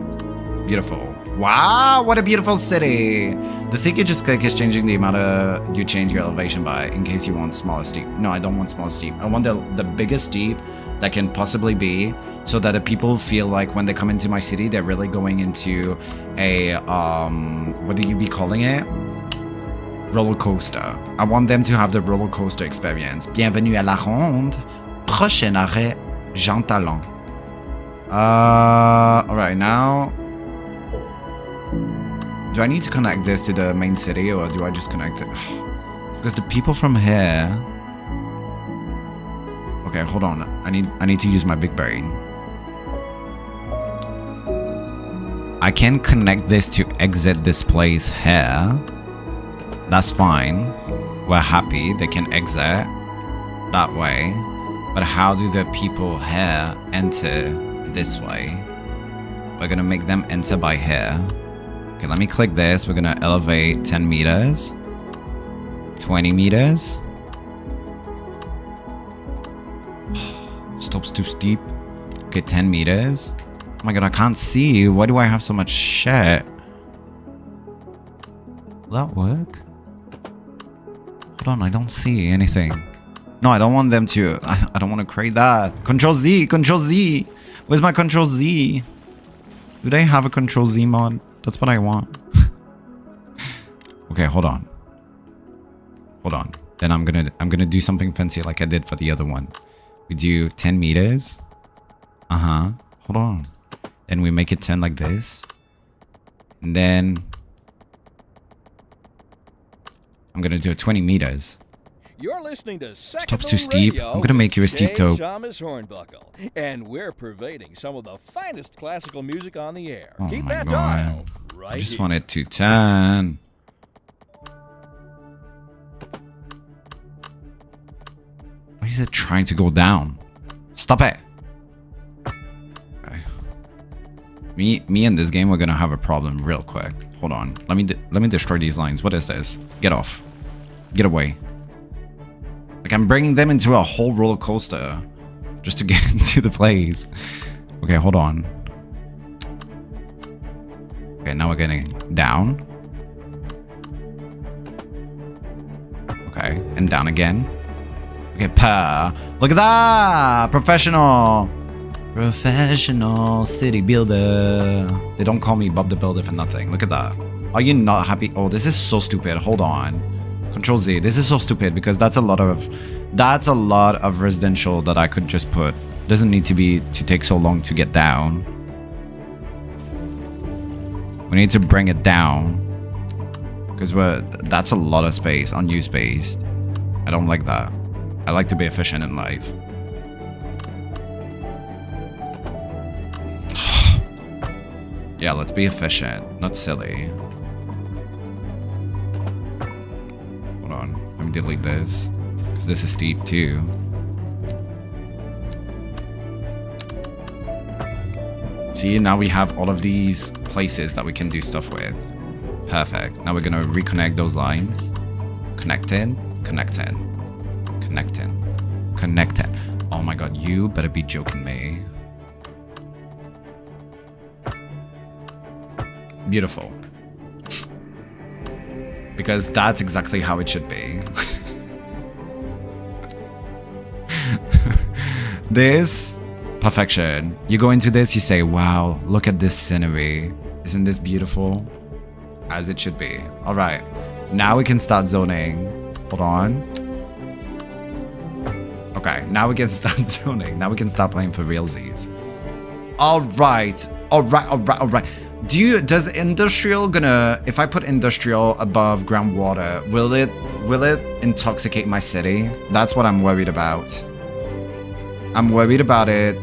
Beautiful. Wow, what a beautiful city. The thing you just click is changing the amount of you change your elevation by in case you want smaller steep. No, I don't want smaller steep. I want the biggest steep that can possibly be, so that the people feel like when they come into my city, they're really going into a, what do you be calling it? Roller coaster. I want them to have the roller coaster experience. Bienvenue à la ronde. Prochain arrêt, Jean Talon. Alright, now... Do I need to connect this to the main city, or do I just connect it? Because the people from here... Okay, hold on. I need to use my big brain. I can connect this to exit this place here. That's fine. We're happy. They can exit that way. But how do the people here enter this way? We're gonna make them enter by here. Okay, let me click this. We're gonna elevate 10 meters. 20 meters. Stops too steep. Okay, 10 meters. Oh my god, I can't see. Why do I have so much shit? Will that work? Hold on, I don't see anything. No, I don't want them to... I don't want to create that. Control Z, Control Z. Where's my Control Z? Do they have a Control Z mod? That's what I want. Okay, hold on. Hold on. Then I'm gonna do something fancy like I did for the other one. We do 10 meters. Uh-huh. Hold on. Then we make it turn like this. And then I'm gonna do 20 meters. You're listening to Stops too steep. I'm gonna make you a steep toe. Thomas Hornbuckle, and we're pervading some of the finest classical music on the air. Oh Keep my that god. dial right I just here. want it to turn. Why is it trying to go down? Stop it. Okay. Me and this game, we're gonna have a problem real quick. Hold on. Let me destroy these lines. What is this? Get off. Get away. Like, I'm bringing them into a whole roller coaster just to get into the place. Okay, hold on. Okay, now we're getting down. Okay, and down again. Okay, look at that! Professional! Professional city builder. They don't call me Bob the Builder for nothing. Look at that. Are you not happy? Oh, this is so stupid. Hold on. Control Z. This is so stupid because that's a lot of residential that I could just put. Doesn't need to take so long to get down. We need to bring it down because that's a lot of space, unused space. I don't like that. I like to be efficient in life. Yeah, let's be efficient, not silly. Hold on, let me delete this because this is steep too. See, now we have all of these places that we can do stuff with. Perfect. Now we're gonna reconnect those lines. Connect in, connect in, connect in, connect in. Oh my god, you better be joking me. Beautiful. Because that's exactly how it should be. This, perfection. You go into this, you say, wow, look at this scenery. Isn't this beautiful? As it should be. All right, now we can start zoning. Hold on. Okay, now we can start zoning. Now we can start playing for realsies. All right, all right, all right, all right. Does industrial gonna, if I put industrial above groundwater, will it intoxicate my city? That's what I'm worried about. I'm worried about it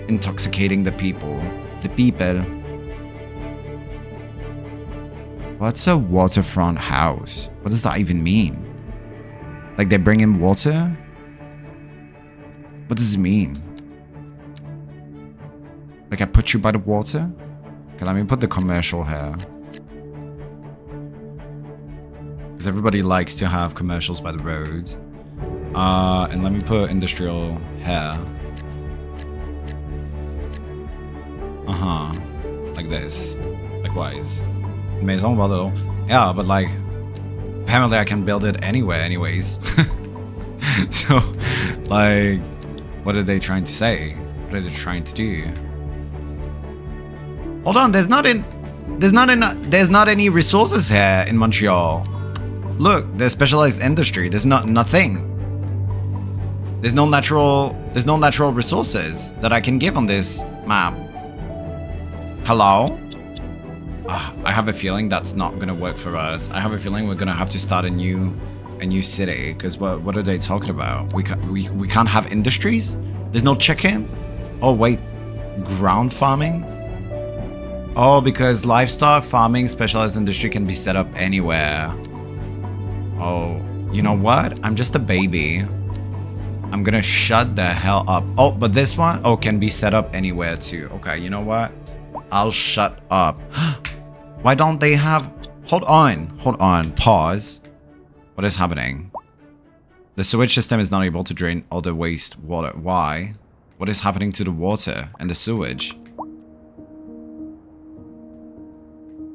intoxicating the people. The people. What's a waterfront house? What does that even mean? Like they bring in water? What does it mean? Like I put you by the water? Okay, let me put the commercial here. Because everybody likes to have commercials by the road. And let me put industrial here. Like this. Likewise. Maison Valero. Yeah, but like, apparently I can build it anywhere anyways. So, like, what are they trying to say? What are they trying to do? Hold on, there's not any resources here in Montreal. Look, there's specialized industry. There's nothing. There's no natural resources that I can give on this map. Hello? I have a feeling that's not gonna work for us. I have a feeling we're gonna have to start a new city. Because what are they talking about? We can't have industries. There's no chicken. Oh wait, ground farming. Oh, because livestock farming specialized industry can be set up anywhere. Oh, you know what? I'm just a baby. I'm gonna shut the hell up. Oh, but this one, oh, can be set up anywhere too. Okay, you know what? I'll shut up. Why don't they have... Hold on, pause. What is happening? The sewage system is not able to drain all the waste water. Why? What is happening to the water and the sewage?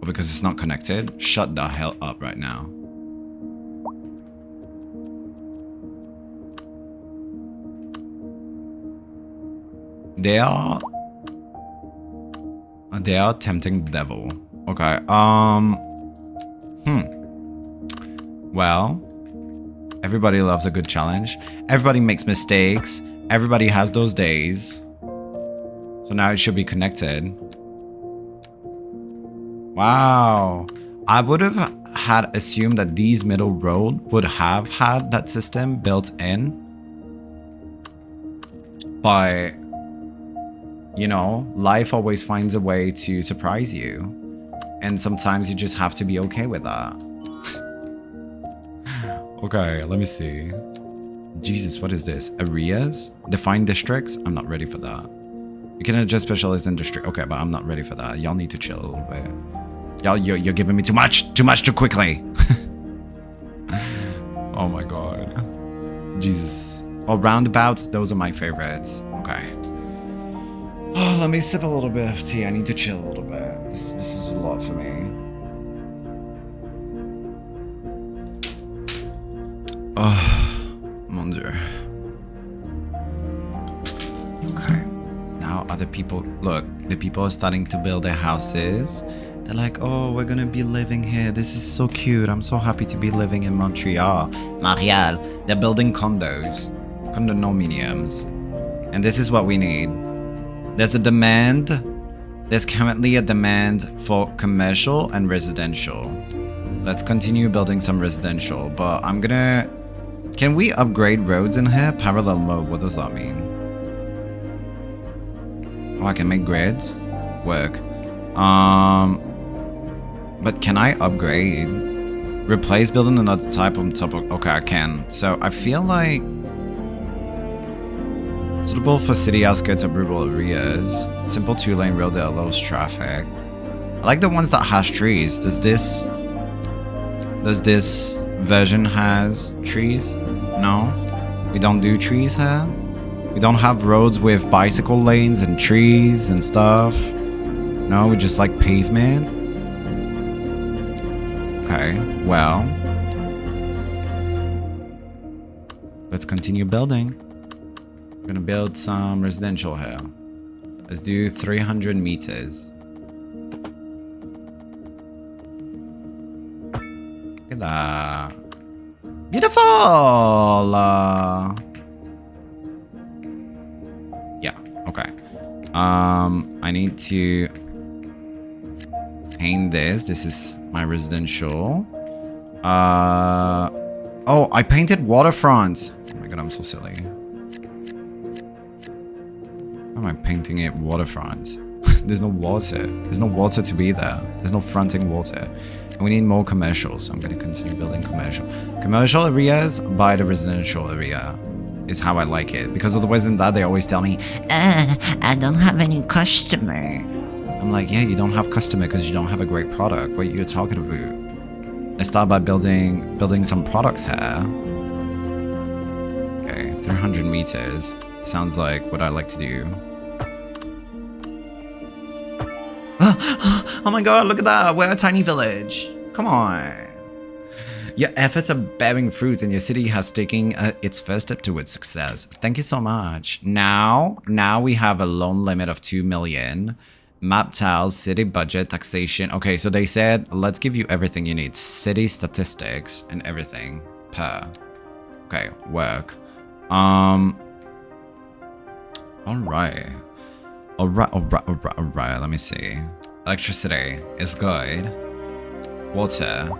Oh, because it's not connected? Shut the hell up right now. They are tempting the devil. Okay, well, everybody loves a good challenge. Everybody makes mistakes. Everybody has those days. So now it should be connected. Wow. I would have had assumed that these middle road would have had that system built in. But, you know, life always finds a way to surprise you. And sometimes you just have to be okay with that. Okay, let me see. Jesus, what is this? Areas? Define districts? I'm not ready for that. You can adjust specialized industry. Okay, but I'm not ready for that. Y'all need to chill a little bit. Y'all, you're giving me too much too quickly. Oh my god. Jesus. Oh, roundabouts, those are my favorites. Okay. Oh, let me sip a little bit of tea. I need to chill a little bit. This is a lot for me. Oh, mon dieu. Okay. Now other people, look, the people are starting to build their houses. They're like, oh, we're gonna be living here. This is so cute. I'm so happy to be living in Montreal. Montreal. They're building condos, condominiums. And this is what we need. There's a demand. There's currently a demand for commercial and residential. Let's continue building some residential, but I'm gonna... Can we upgrade roads in here? Parallel mode, what does that mean? Oh, I can make grids? Work. But can I upgrade? Replace building another type on top of... Okay, I can. So I feel like... Suitable for city outskirts of rural areas. Simple 2-lane road that allows traffic. I like the ones that has trees. Does this version has trees? No? We don't do trees here? We don't have roads with bicycle lanes and trees and stuff? No, we just like pavement? Okay, well. Let's continue building. We're gonna build some residential here. Let's do 300 meters. Look at that. Beautiful! Yeah, okay. I need to paint this. This is my residential. Oh, I painted waterfront. Oh my god, I'm so silly. Why am I painting it waterfront? There's no water. There's no water to be there. There's no fronting water. And we need more commercial, so I'm going to continue building commercial. Commercial areas by the residential area. is how I like it. Because otherwise than that, they always tell me, I don't have any customer. I'm like, yeah, you don't have customer because you don't have a great product. What are you talking about? Let's start by building some products here. Okay, 300 meters. Sounds like what I like to do. Oh my god, look at that. We're a tiny village. Come on. Your efforts are bearing fruits and your city has taken its first step towards success. Thank you so much. Now we have a loan limit of 2 million. Map tiles, city budget, taxation. Okay, so they said, let's give you everything you need. City statistics and everything per. Okay, work. Alright. Alright, let me see. Electricity is good. Water,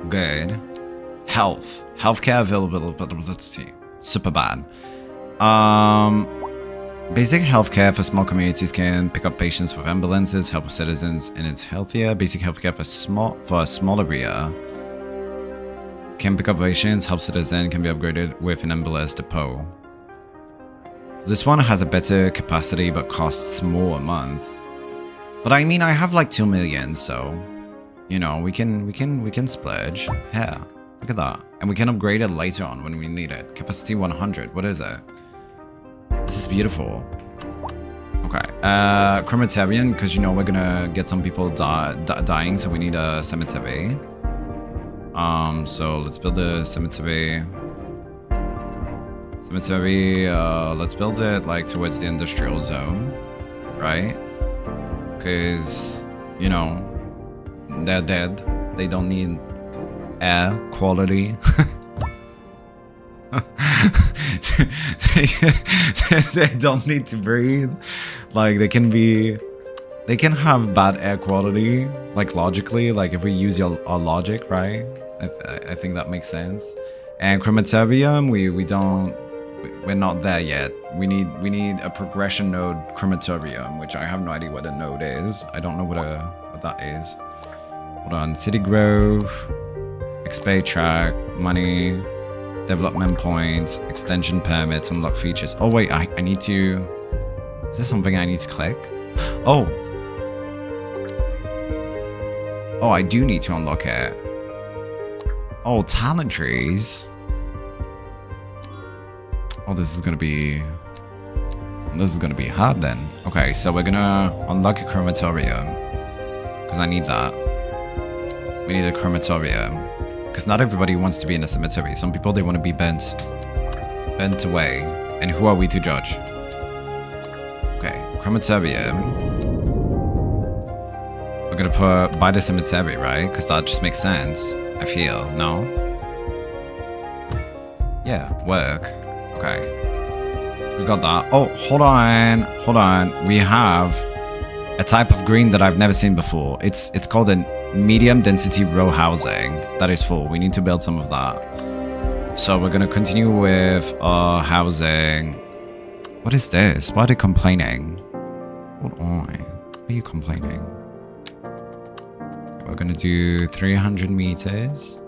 good. Healthcare availability, super bad. Basic healthcare for small communities can pick up patients with ambulances, help citizens, and it's healthier. Basic healthcare for a small area can pick up patients, help citizens, can be upgraded with an ambulance depot. This one has a better capacity but costs more a month. But I mean, I have like 2 million, so you know, we can splurge. Yeah, look at that. And we can upgrade it later on when we need it. Capacity 100. What is it? This is beautiful. Okay. Crematorium, because you know we're gonna get some people dying, so we need a cemetery. So let's build a cemetery. Let's build it like towards the industrial zone, right? Because, you know, they're dead. They don't need air quality. they don't need to breathe. Like they can have bad air quality, like logically, like if we use our logic, right? I think that makes sense. And crematorium, we're not there yet. We need a progression node crematorium, which I have no idea what the node is. I don't know what that is. Hold on, City Grove, XP track, money, development points, extension permits, unlock features. Oh wait, I need to. Is there something I need to click? Oh, I do need to unlock it. Oh, talent trees. Oh, this is gonna be hard then. Okay, so we're gonna unlock a crematorium because I need that. We need a crematorium because not everybody wants to be in a cemetery. Some people, they want to be bent away. And who are we to judge? Okay, crematorium. We're gonna put by the cemetery, right? Because that just makes sense. I feel, no? Yeah, work. Okay. We got that. Oh, hold on. We have a type of green that I've never seen before. It's called a medium density row housing. That is full. We need to build some of that. So we're gonna continue with our housing. What is this? Why are they complaining? Hold on. Why are you complaining? We're gonna do 300 meters.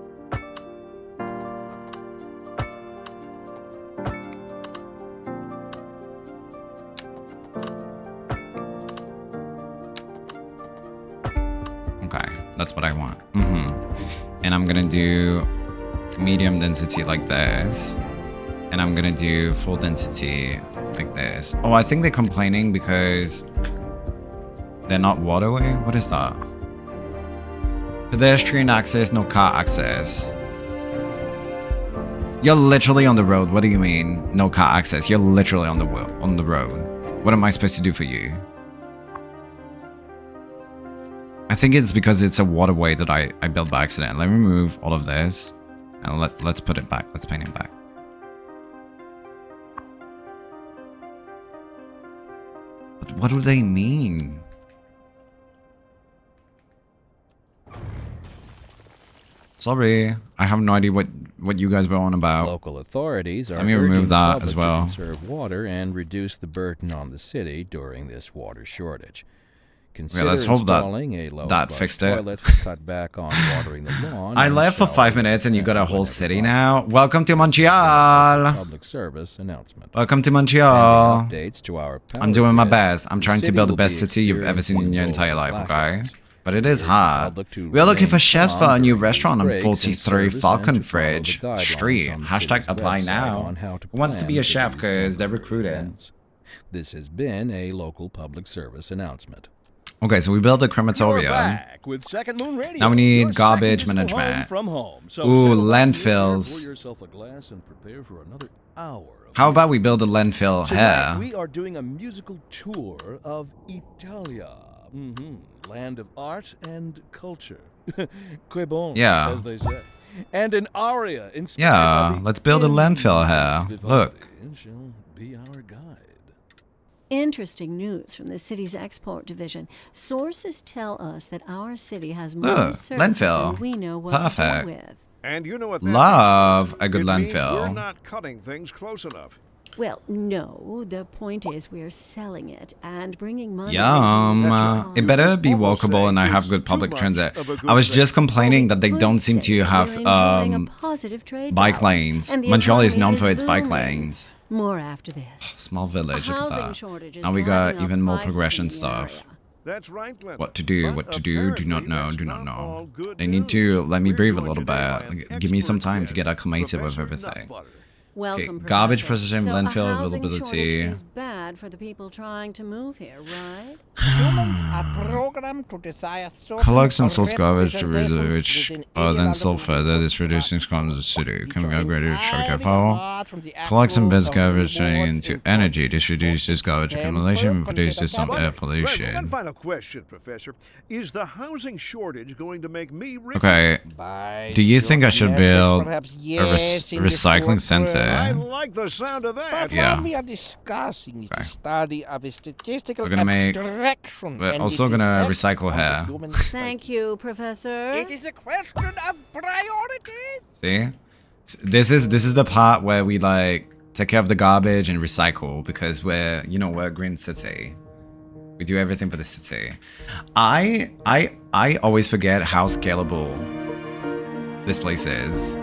Okay, that's what I want. And I'm gonna do medium density like this. And I'm gonna do full density like this. Oh, I think they're complaining because they're not waterway? What is that? Pedestrian access, no car access. You're literally on the road. What do you mean, no car access? You're literally on the road. What am I supposed to do for you? I think it's because it's a waterway that I built by accident. Let me remove all of this and let's put it back. Let's paint it back. But what do they mean? Sorry, I have no idea what you guys were on about. Local authorities are Let me remove that as well. To conserve water and reduce the burden on the city during this water shortage. Consider let's hope installing a low that flush fixed it. toilet, cut back on watering the lawn. I and left for 5 showering minutes and you got a whole whenever city possible. now. Welcome to This has been a Montreal. public service announcement. Welcome to Pending Montreal. updates to our power I'm doing my grid, best. I'm the trying to city build the will best be city you've ever seen in your experiencing entire life, rolling okay? blackouts. But it is Urge the hard. public to We are looking for remain chefs for calm a new during restaurant on breaks in 43 service and Falcon to follow the Fridge guidelines Street. on the Hashtag city's apply website now. on how to Who wants to plan be a for chef these because they're temporary recruited? events. This has been a local public service announcement. Okay, so we built a You're crematorium. back with Second Moon Radio. Now we need Your garbage second digital management. home from home. So Ooh, settle down in your chair, landfills. pour yourself a glass and prepare for another hour of How about we build a landfill Tonight, here? we are doing a musical tour of Italia. Land of art and culture. Que bon, Yeah. as they say. And an aria inspired Yeah, by the let's build a landfill here. Vivaldi Look. shall be our guide. Interesting news from the city's export division. Sources tell us that our city has more Look, services landfill. than we know what Perfect. to do with. And you know what that Love means. a good It means landfill. We're not cutting things close enough. Well, no. The point is we're selling it and bringing money. Yum. into That's the It better be Almost walkable saying and I have it's good public too much transit. of a good I was thing. just complaining that they Good don't seem to city. have We're enjoying a positive trade bike balance, lanes. and the Montreal is economy known for its bike booming. lanes. More after this. Small village, look at Housing that. shortage is Now we got driving up even more prices in progression the stuff. area. That's right, Glenn. What to do, But what to do, do not apparently know, that's do not not all know. good They need news. to let me We're breathe a joined little today by bit. an Give me some expert time to get guest, acclimated with Professor everything. Nutbutter. Welcome, garbage Professor. processing, So landfill a housing availability. shortage is bad for the people trying to move here, right? Humans are programmed to desire certain Collects and sorts garbage to representations which within are then alien sold further. This reduces comes the city. Can we upgrade it? Shall we entirely go apart from the Collects and actual bins garbage turning rewards into in energy. This reduces garbage Sample accumulation and consider produces some garbage. air Right, one pollution. final question, Professor. Is the housing shortage going to make me rich? Okay, By do you think I should certain metrics, build perhaps a yes, in the recycling short center? I term. like the sound of that. But Yeah. what we are discussing is Okay. the study of a statistical We're gonna make- abstraction. we're and also its gonna effect recycle on the hair. human Thank you, Professor. It is a question of priorities. See? This is the part where we like take care of the garbage and recycle because we're a green city. We do everything for the city. I always forget how scalable this place is.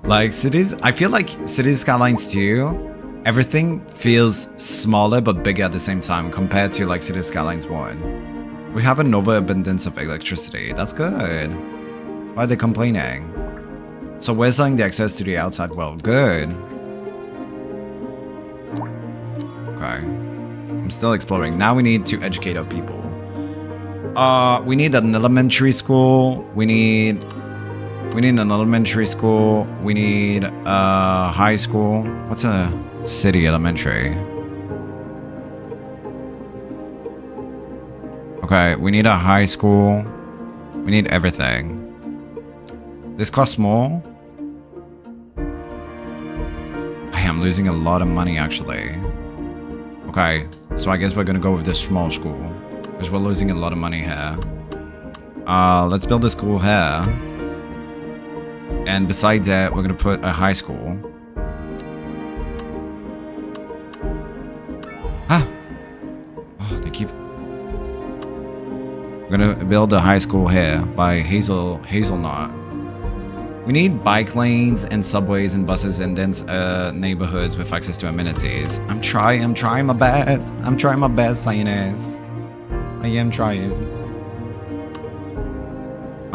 Like cities, I feel like Cities Skylines 2, everything feels smaller but bigger at the same time compared to like Cities Skylines 1. We have an overabundance of electricity. That's good. Why are they complaining? So we're selling the access to the outside world. Good. Okay. I'm still exploring. Now we need to educate our people. We need an elementary school. We need an elementary school. We need a high school. What's a city elementary? Okay, we need a high school. We need everything. This costs more. I am losing a lot of money actually. Okay, so I guess we're gonna go with this small school because we're losing a lot of money here. Let's build a school here. And besides that, we're gonna put a high school. Ah! Oh, they keep... We're gonna build a high school here by Hazelnut. We need bike lanes and subways and buses and dense neighborhoods with access to amenities. I'm trying my best. I'm trying my best, Cyanus. I am trying.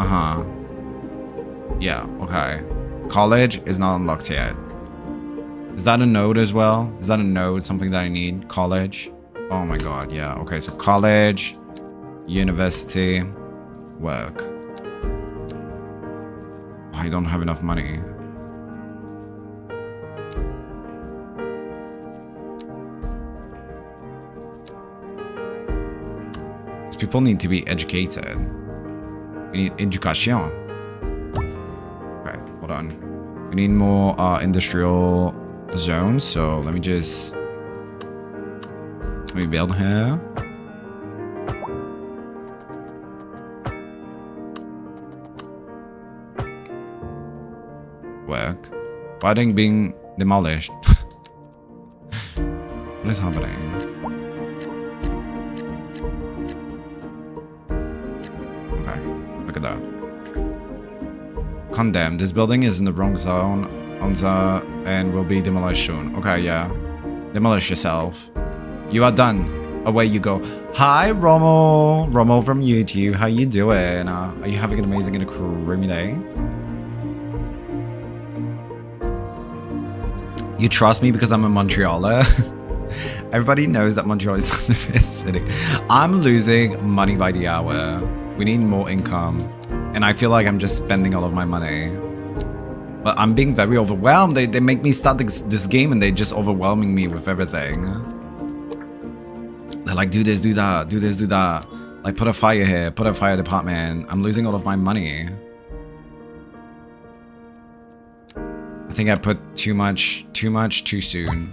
Uh-huh. Yeah, okay. College is not unlocked yet. Is that a node as well? Is that a node, something that I need? College? Oh my god, yeah. Okay, so college, university, work. I don't have enough money. These people need to be educated. We need education. Okay, hold on. We need more industrial zones, so let me build here. Work. Why are they being demolished? What is happening? Look at that. Condemned. This building is in the wrong zone and will be demolished soon. Okay, yeah. Demolish yourself. You are done. Away you go. Hi, Romo. Romo from YouTube. How you doing? Are you having an amazing and a creamy day? You trust me because I'm a Montrealer? Everybody knows that Montreal is not the best city. I'm losing money by the hour. We need more income. And I feel like I'm just spending all of my money. But I'm being very overwhelmed. They make me start this game and they're just overwhelming me with everything. They're like, do this, do that, do this, do that. Like, put a fire here, put a fire department. I'm losing all of my money. I think I put too much too soon.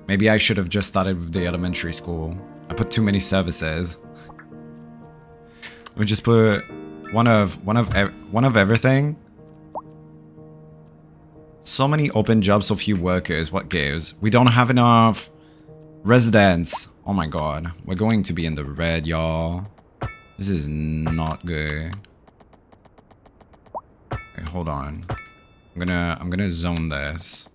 Maybe I should have just started with the elementary school. I put too many services. Let me just put one of everything. So many open jobs, so few workers. What gives? We don't have enough residents. Oh my god. We're going to be in the red, y'all. This is not good. Okay, hold on. I'm gonna zone this.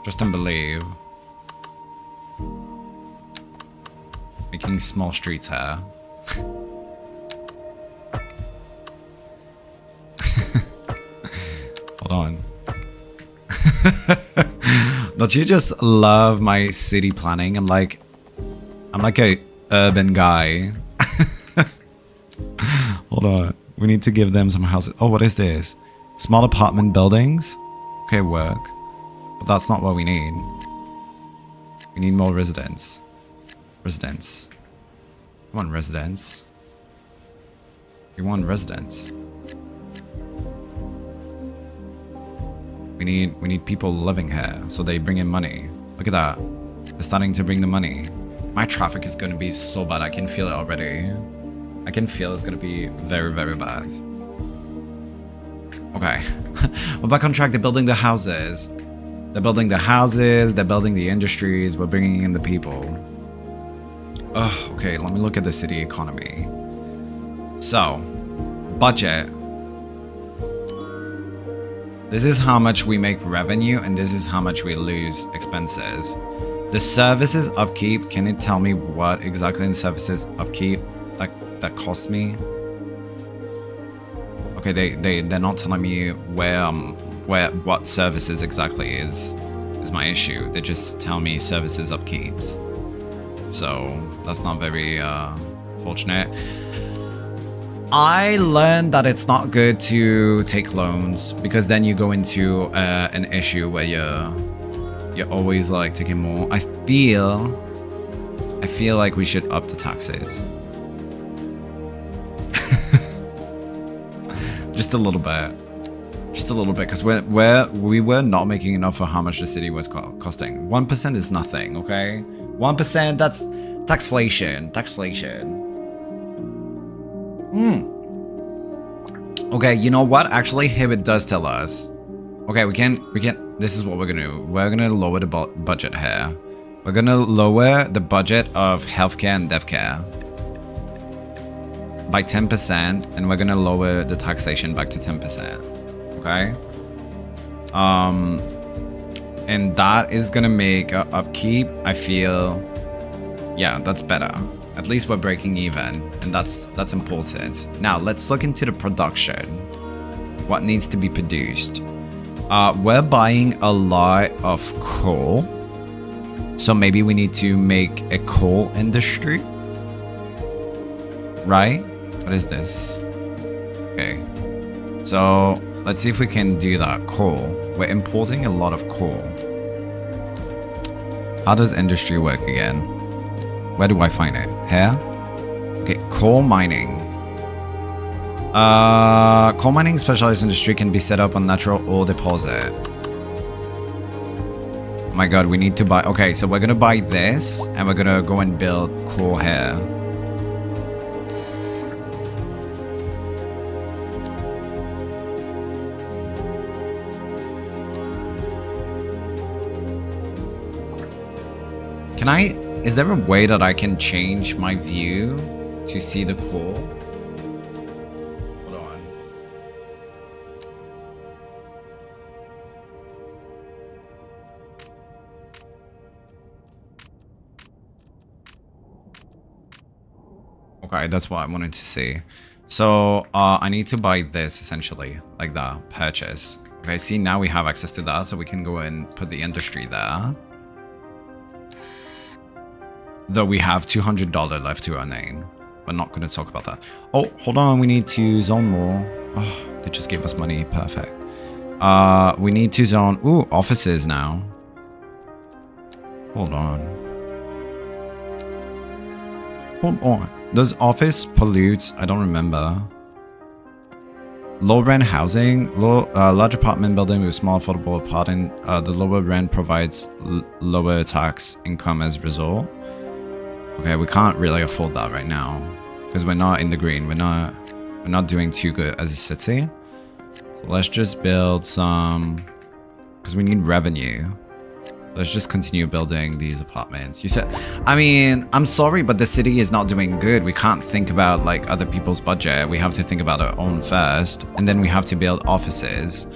Trust and believe. Making small streets here. Hold on. Don't you just love my city planning? I'm like a urban guy. Hold on. We need to give them some houses. Oh, what is this? Small apartment buildings? Okay, work. But that's not what we need. We need more residents. Residents. Come on, residents. We want residents. We need people living here, so they bring in money. Look at that. They're starting to bring the money. My traffic is gonna be so bad. I can feel it already. I can feel it's gonna be very, very bad. Okay. We're back on track. They're building the houses. They're building the houses. They're building the industries. We're bringing in the people. Oh, okay. Let me look at the city economy. So, budget. This is how much we make revenue, and this is how much we lose expenses. The services upkeep. Can it tell me what exactly the services upkeep that cost me? Okay, they're not telling me what services exactly is my issue. They just tell me services upkeeps. So that's not very fortunate. I learned that it's not good to take loans because then you go into an issue where you're always like taking more. I feel like we should up the taxes. Just a little bit. Just a little bit, because we were not making enough for how much the city was costing. 1% is nothing, okay? 1%, that's taxflation. Taxflation. Okay, you know what? Actually, here it does tell us. Okay, we can. This is what we're gonna do. We're gonna lower the budget here. We're gonna lower the budget of healthcare and deathcare by 10%, and we're gonna lower the taxation back to 10%. Okay. And that is gonna make upkeep. I feel, yeah, that's better. At least we're breaking even, and that's important. Now let's look into the production. What needs to be produced? We're buying a lot of coal, so maybe we need to make a coal industry, right? What is this? Okay, so let's see if we can do that. Coal. We're importing a lot of coal. How does industry work again? Where do I find it? Here? Okay, coal mining. Coal mining specialized industry can be set up on natural ore deposit. Oh my god, we need to buy... Okay, so we're gonna buy this, and we're gonna go and build coal here. Can I Is there a way that I can change my view to see the core? Hold on. Okay, that's what I wanted to see. So I need to buy this essentially, like that, purchase. Okay, see, now we have access to that, so we can go and put the industry there. Though we have $200 left to our name. We're not going to talk about that. Oh, hold on, we need to zone more. Oh, they just gave us money, perfect. We need to zone, ooh, offices now. Hold on. Hold on. Does office pollute? I don't remember. Low rent housing, large apartment building with small affordable apartment. The lower rent provides lower tax income as a result. Okay, we can't really afford that right now because we're not in the green. We're not doing too good as a city. So let's just build some because we need revenue. Let's just continue building these apartments. You said, I mean, I'm sorry, but the city is not doing good. We can't think about like other people's budget. We have to think about our own first, and then we have to build offices.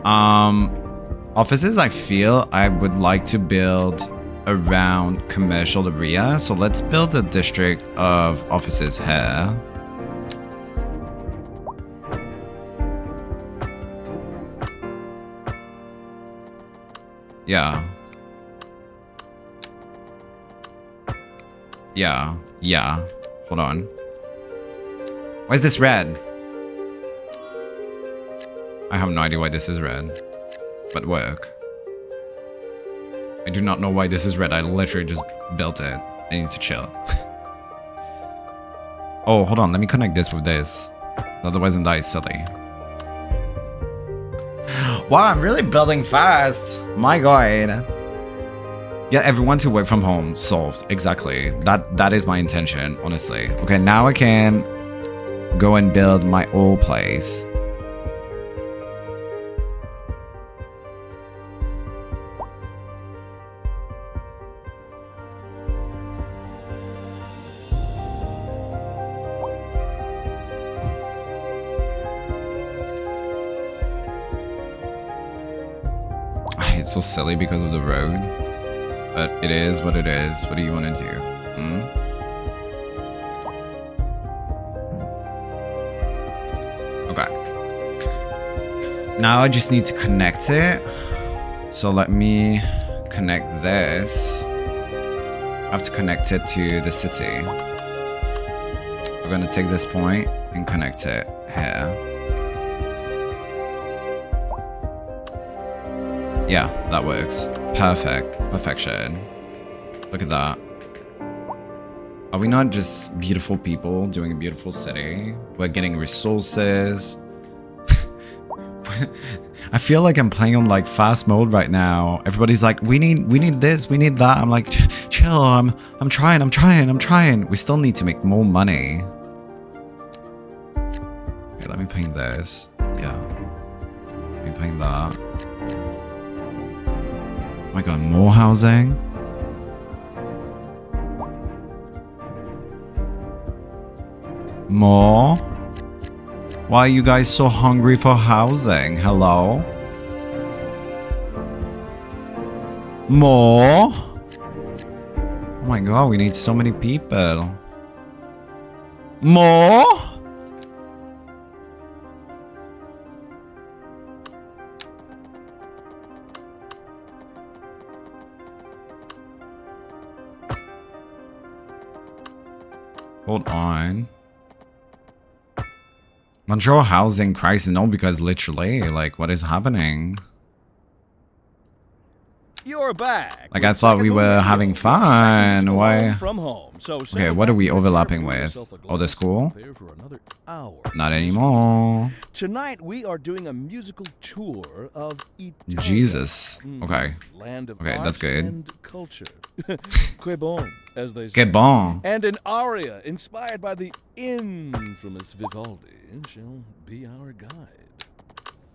Offices, I feel I would like to build around commercial area. So let's build a district of offices here. Yeah. Yeah. Hold on. Why is this red? I have no idea why this is red. But work. I do not know why this is red. I literally just built it. I need to chill. Oh, hold on. Let me connect this with this. Otherwise, that is silly. Wow, I'm really building fast. My god. Get everyone to work from home. Solved. Exactly. That is my intention, honestly. Okay, now I can go and build my old place. It's so silly because of the road. But it is what it is. What do you want to do? Okay. Now I just need to connect it. So let me connect this. I have to connect it to the city. We're going to take this point and connect it here. Yeah, that works. Perfect. Perfection. Look at that. Are we not just beautiful people doing a beautiful city? We're getting resources. I feel like I'm playing on like fast mode right now. Everybody's like, we need this, we need that. I'm like, chill, I'm trying. We still need to make more money. Okay, let me paint this. Yeah. Let me paint that. Oh my god, more housing? More? Why are you guys so hungry for housing? Hello? More? Oh my god, we need so many people. More? Hold on. Montreal housing crisis, no, because literally, like, what is happening? You're back. Like, I thought we were having fun. Why? From home. So Okay, what are we overlapping with? Oh, the school? For another hour. Not anymore. Tonight we are doing a musical tour of Italia. Jesus. Okay. Land of Okay, art that's good. and culture. Que bon, as they say. Que bon. And an aria inspired by the infamous Vivaldi shall be our guide.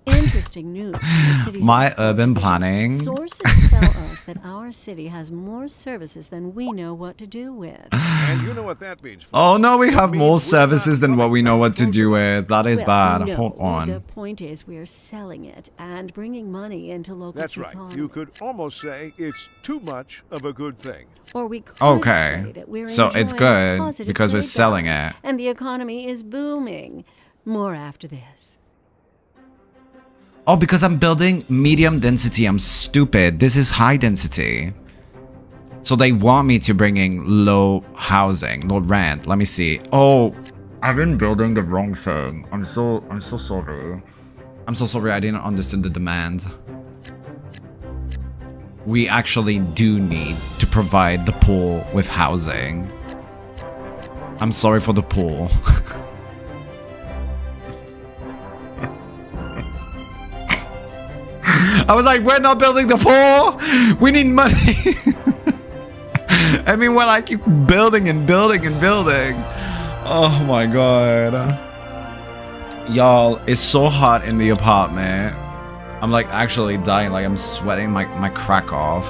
Interesting news from the city's My export urban division. planning. Sources tell us that our city has more services than we know what to do with. And you know what that means. Oh folks. no, we It have means more we're services not than what we know coming what to back do close with. That is Well, bad. no, Hold the on. point is we're selling it and bringing money into local That's right. economy. You could almost say it's too much of a good thing. Or we could Okay. say that we're So it's enjoying good positive because we're trade selling balance, it. and the economy is booming. More after this. Oh, because I'm building medium density. I'm stupid. This is high density. So they want me to bring in low housing, low rent. Let me see. Oh, I've been building the wrong thing. I'm so sorry. I'm so sorry I didn't understand the demand. We actually do need to provide the poor with housing. I'm sorry for the poor. I was like, we're not building the poor. We need money. I mean, well, I keep building and building and building. Oh my god. Y'all, it's so hot in the apartment. I'm like actually dying. Like I'm sweating my crack off.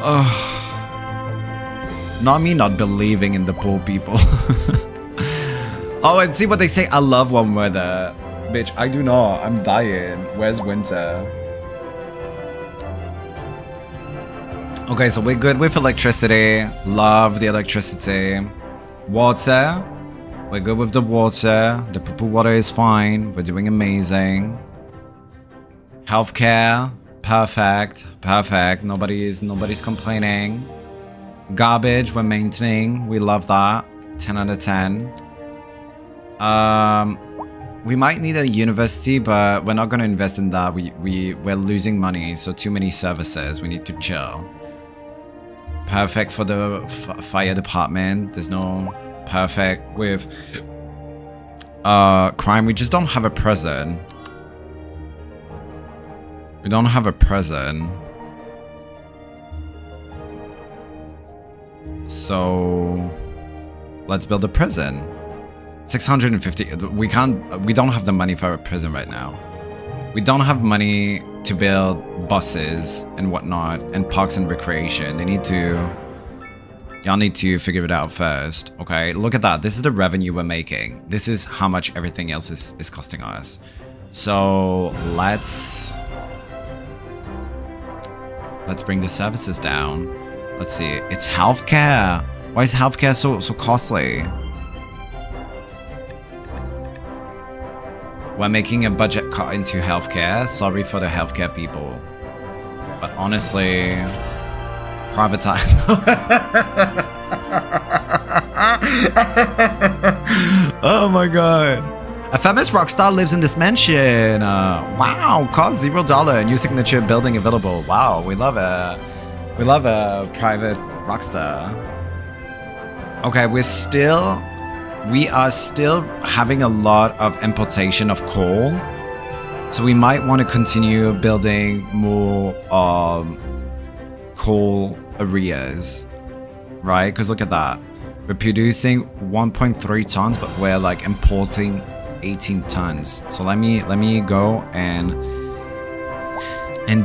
Ugh. Not me not believing in the poor people. Oh, and see what they say. I love warm weather. Bitch, I do not. I'm dying. Where's winter? Okay, so we're good with electricity. Love the electricity. Water. We're good with the water. The poo-poo water is fine. We're doing amazing. Healthcare. Perfect. Perfect. Nobody's complaining. Garbage, we're maintaining. We love that. 10 out of 10. We might need a university, but we're not gonna invest in that. We're losing money, so too many services. We need to chill. Perfect for the fire department. There's no perfect with crime. We just don't have a prison. We don't have a prison. So let's build a prison. 650. We don't have the money for a prison right now. We don't have money to build buses and whatnot and parks and recreation. Y'all need to figure it out first. Okay, look at that. This is the revenue we're making. This is how much everything else is costing us. So let's bring the services down. Let's see. It's healthcare. Why is healthcare so costly? We're making a budget cut into healthcare. Sorry for the healthcare people. But honestly, privatize. Oh my god. A famous rock star lives in this mansion. Wow, cost $0. New signature building available. Wow, we love it. We love a private rock star. Okay, we are still having a lot of importation of coal. So we might want to continue building more coal areas, right? Because look at that. We're producing 1.3 tons, but we're like importing 18 tons. So let me go and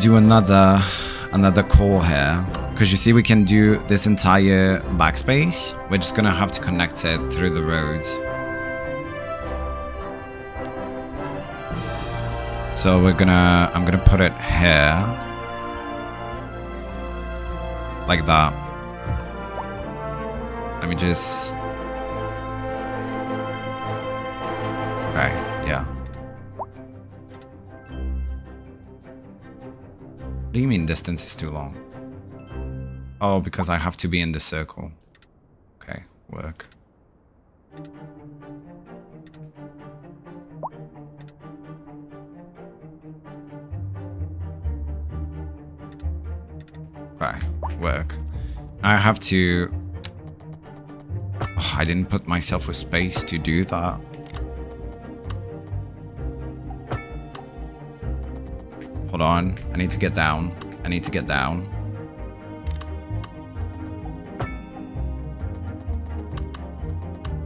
do another coal here. Because you see we can do this entire backspace. We're just gonna have to connect it through the roads. So I'm gonna put it here. Like that. Let me just... Okay, yeah. What do you mean distance is too long? Oh, because I have to be in the circle. Okay, work. Okay, work. I have to... Oh, I didn't put myself with space to do that. Hold on, I need to get down. I need to get down.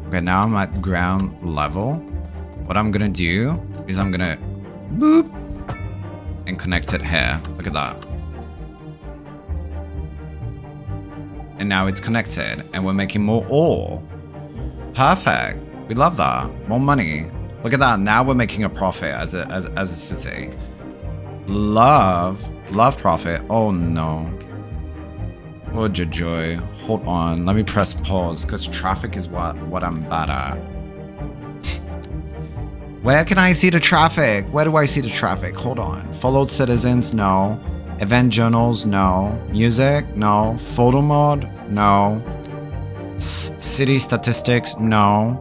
Okay, now I'm at ground level. What I'm gonna do is I'm gonna boop, and connect it here. Look at that. And now it's connected, and we're making more ore. Perfect. We love that. More money. Look at that. Now we're making a profit as a city. Love profit. Oh no. Oh joy. Hold on. Let me press pause because traffic is what I'm bad at. Where can I see the traffic? Where do I see the traffic? Hold on. Followed citizens? No. Event journals? No. Music? No. Photo mode? No. City statistics? No.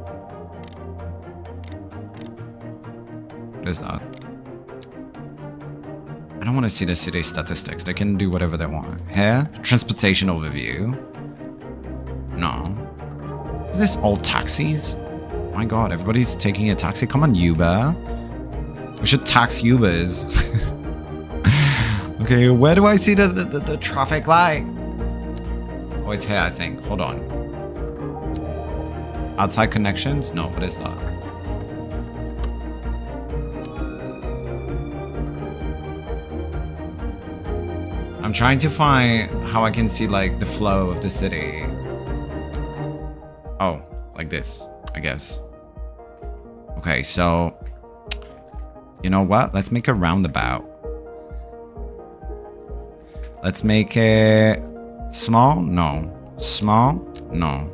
What is that? I don't want to see the city statistics. They can do whatever they want. Here? Transportation overview? No. Is this all taxis? My god, everybody's taking a taxi. Come on, Uber. We should tax Ubers. Okay, where do I see the traffic light? Oh, it's here, I think. Hold on. Outside connections? No, what is that? I'm trying to find how I can see like the flow of the city. Oh, like this, I guess. Okay, so you know what? Let's make a roundabout. Let's make it small? No. Small? No.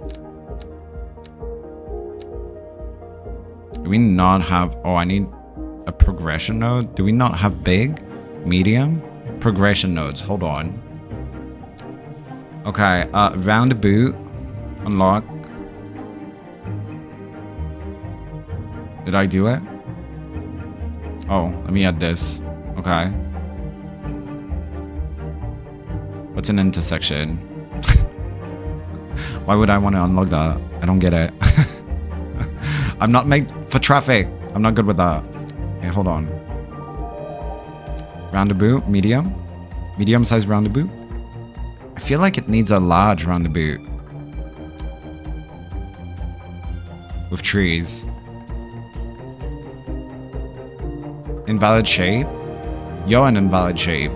Do we not have... Oh, I need a progression node. Do we not have big? Medium? Progression nodes. Hold on. Okay, roundabout. Unlock. Did I do it? Oh, let me add this. Okay. What's an intersection? Why would I want to unlock that? I don't get it. I'm not made for traffic. I'm not good with that. Okay, hold on. Roundabout, medium. Medium size roundabout. I feel like it needs a large roundabout. With trees. Invalid shape? You're an invalid shape.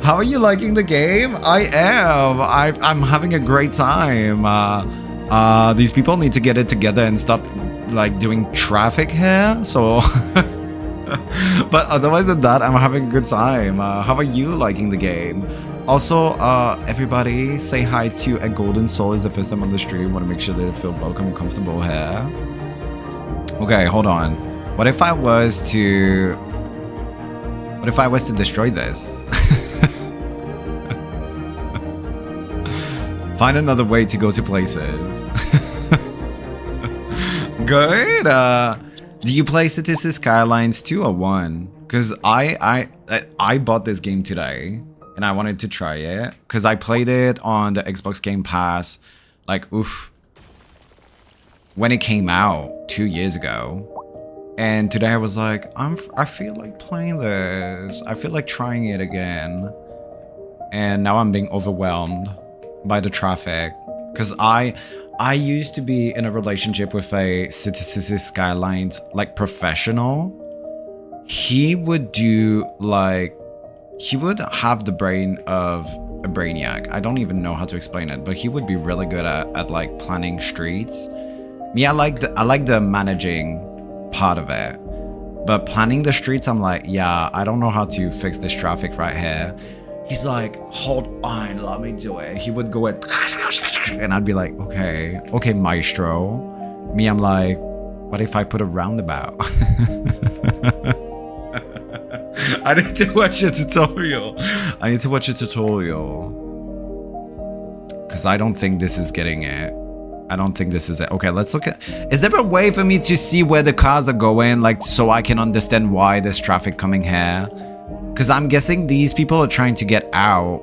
How are you liking the game? I am. I'm having a great time. These people need to get it together and stop like doing traffic here. So, but otherwise than that, I'm having a good time. How are you liking the game? Also, everybody say hi to A Golden Soul. Is the first time on the stream. Want to make sure they feel welcome and comfortable here. Okay, hold on. What if I was to destroy this? Find another way to go to places. Good. Do you play Cities Skylines 2 or 1? Because I bought this game today and I wanted to try it because I played it on the Xbox Game Pass. Like, oof. When it came out 2 years ago. And today I was like, I feel like playing this. I feel like trying it again. And now I'm being overwhelmed by the traffic. Because I used to be in a relationship with a Cities Skylines like professional. He would do like, he would have the brain of a brainiac. I don't even know how to explain it, but he would be really good at like planning streets. Me, I like the managing part of it, but planning the streets, I'm like, yeah, I don't know how to fix this traffic right here. He's like, hold on, let me do it. He would go at, and I'd be like, okay, maestro. Me, I'm like, what if I put a roundabout? I need to watch a tutorial. Because I don't think this is getting it. I don't think this is it. Okay, let's look at... Is there a way for me to see where the cars are going? Like, so I can understand why there's traffic coming here? Because I'm guessing these people are trying to get out.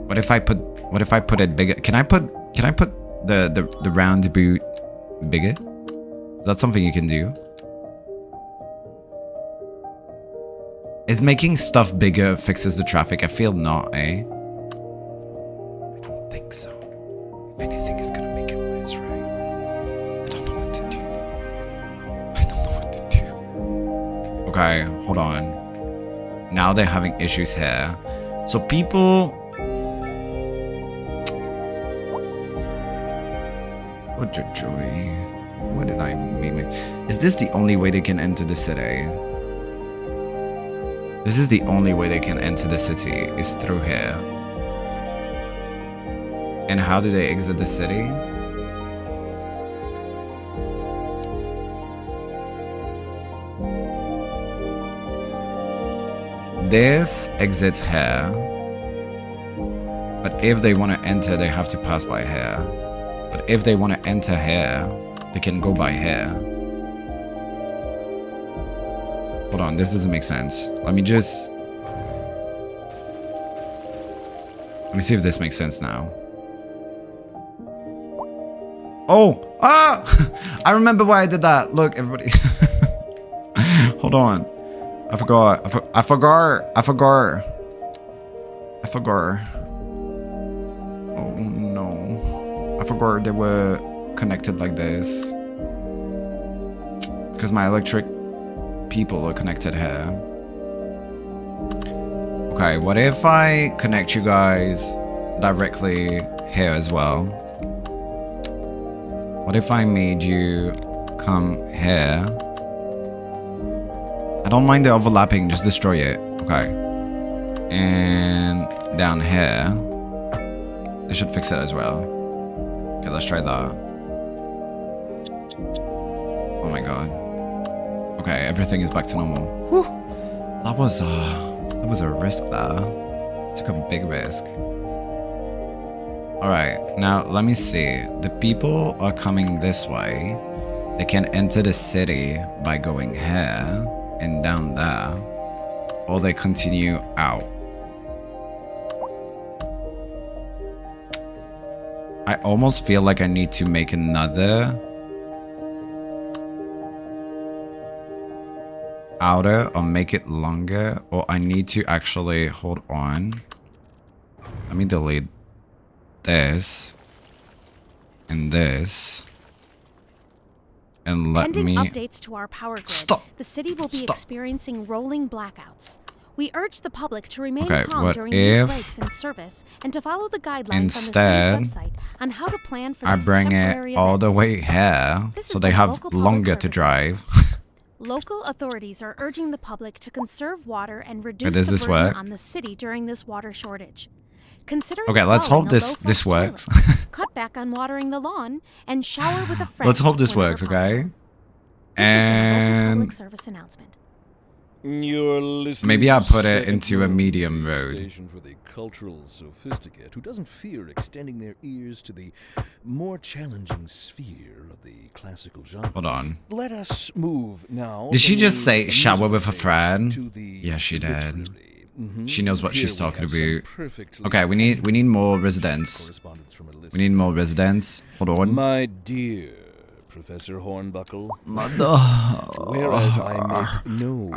What if I put it bigger? Can I put the roundabout bigger? Is that something you can do? Is making stuff bigger fixes the traffic? I feel not, eh? I don't think so. If anything, it's gonna make it worse, right? I don't know what to do. I don't know what to do. Okay, hold on. Now they're having issues here. So people... What joy? What did I mean? Is this the only way they can enter the city? This is the only way they can enter the city, is through here. And how do they exit the city? This exits here. But if they want to enter, they have to pass by here. But if they want to enter here, they can go by here. Hold on, this doesn't make sense. Let me see if this makes sense now. Oh! Ah! I remember why I did that. Look, everybody. Hold on. I forgot. I forgot. Oh no. I forgot they were connected like this. Because my electric people are connected here. Okay, what if I connect you guys directly here as well? What if I made you come here? I don't mind the overlapping, just destroy it. Okay. And down here. They should fix it as well. Okay, let's try that. Oh my god. Okay, everything is back to normal. Whew. That was a risk there. Took a big risk. Alright, now let me see. The people are coming this way. They can enter the city by going here and down there. Or they continue out. I almost feel like I need to make another outer or make it longer, or I need to actually hold on. Let me delete this and this and let me updates to our power grid. Stop. The city will be Stop. experiencing rolling blackouts. We urge the public to remain Okay, calm what during if these breaks in service and to follow the guidelines instead, on the city's website on how to plan for I these bring temporary it all the events. way here This so is they the have local public longer to service drive. Local authorities are urging the public to conserve water and reduce does the this burden work? on the city during this water shortage. Consider Okay, let's installing hope a this low-flush works. toilet, cut back on watering the lawn, and shower with a friend. Let's hope this whenever works, okay? possible. This is a local And public service announcement. You're listening maybe I'll to put it Second into a Road, medium the road. Station for the cultural sophisticate who doesn't fear extending their ears to the more challenging sphere of the classical genre. Hold on. Let us move now. Did she from just the say shower musical with a phase friend? to the Yeah, she did. literary. Mhm. She knows what Here she's we talking have some about. perfectly Okay, we need more residents. correspondence from a We need more residents. Hold on. My dear Professor Hornbuckle, Mother. whereas I make no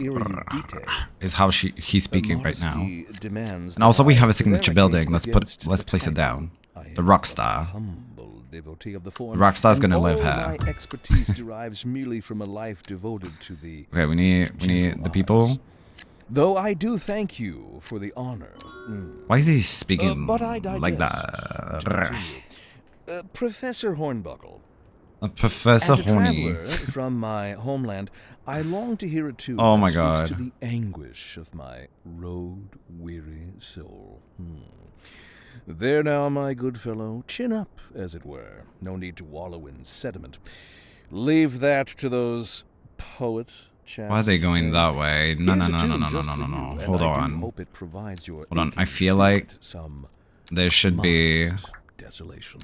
eerie detail, Is how he's speaking right now. modesty demands And also that we I have a signature prevaricate building. Let's against place the it down. type. I The am rock a star. humble devotee of the form, The rock star's and gonna live all here. My expertise derives merely from a life devoted to the Okay, we need the arts. people. Though I do thank you for the honor. Why is he speaking But I like digest. that? Professor Hornbuckle, Professor as a Horny. traveler from my homeland, I long to hear it too. Oh that my speaks God. To the anguish of my road-weary soul. There now, my good fellow, chin up, as it were. No need to wallow in sediment. Leave that to those poet chaps. Why are they going there. that way? No, Here's no, a no, no, tune no, no, just no, for no, you, no. and Hold I do on. hope it provides your Hold on. I aching feel like spirit some there should be modest desolation.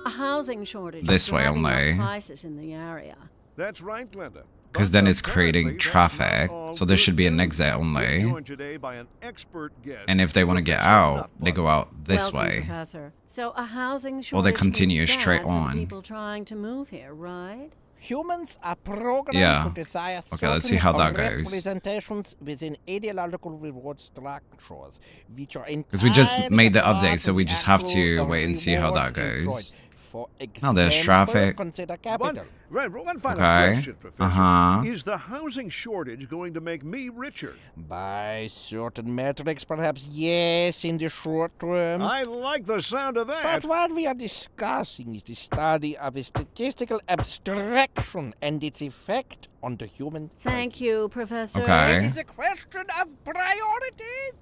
A housing shortage This is way driving up only. prices in the area. That's right, Glenda. because But then it's apparently creating that's traffic. not all So there good should be an news. exit We're only. joined today by an expert guest, And if they want to get Professor out, they Nutbuck. go out this Welcome, way. Professor. So a housing shortage Or they continue is straight bad for the on. people trying to move here, right? Humans are programmed Yeah. to desire Okay, let's see how that goes. representations within ideological reward structures, which are Because we just entirely made the apart update, so from we the just have to actual wait and see how that rewards enjoyed. goes. For Oh, there's example, traffic. consider capital. One final Okay. question, Professor. Uh-huh. Is the housing shortage going to make me richer? By certain metrics, perhaps yes, in the short term. I like the sound of that. But what we are discussing is the study of a statistical abstraction and its effect on the human Thank you, Professor. Okay. It is a question of priorities.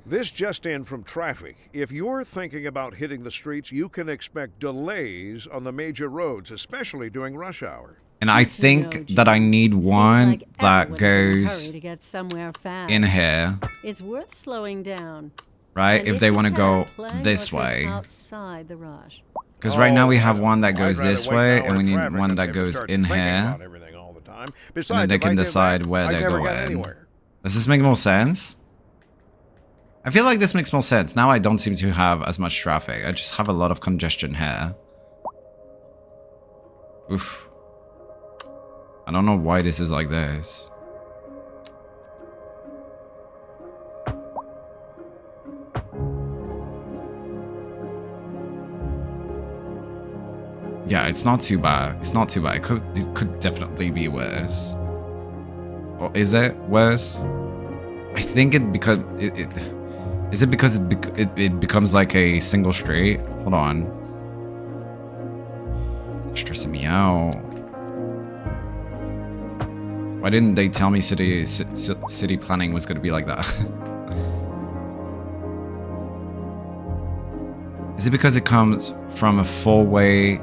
This just in from traffic. If you're thinking about hitting the streets, you can expect delays on the major roads, especially during rush hour. And I Good to think know, that I Jim. need Seems one like that everyone's in a hurry goes to get somewhere fast. in here, It's worth slowing down. right? And If they you want to can, go plenty this of them way. outside the rush. Because right now we have Oh, one that I'd goes rather this wait way, an hour and we in need traffic one than that have to goes start in thinking here. about everything all the time. And then Besides, they if I can did decide that, where I'd they're never get going. anywhere. Does this make more sense? I feel like this makes more sense. Now I don't seem to have as much traffic. I just have a lot of congestion here. Oof. I don't know why this is like this. Yeah, it's not too bad. It's not too bad. It could definitely be worse. Or is it worse? I think it because is it because it becomes like a single street? Hold on. It's stressing me out. Why didn't they tell me city planning was gonna be like that? Is it because it comes from a four-way?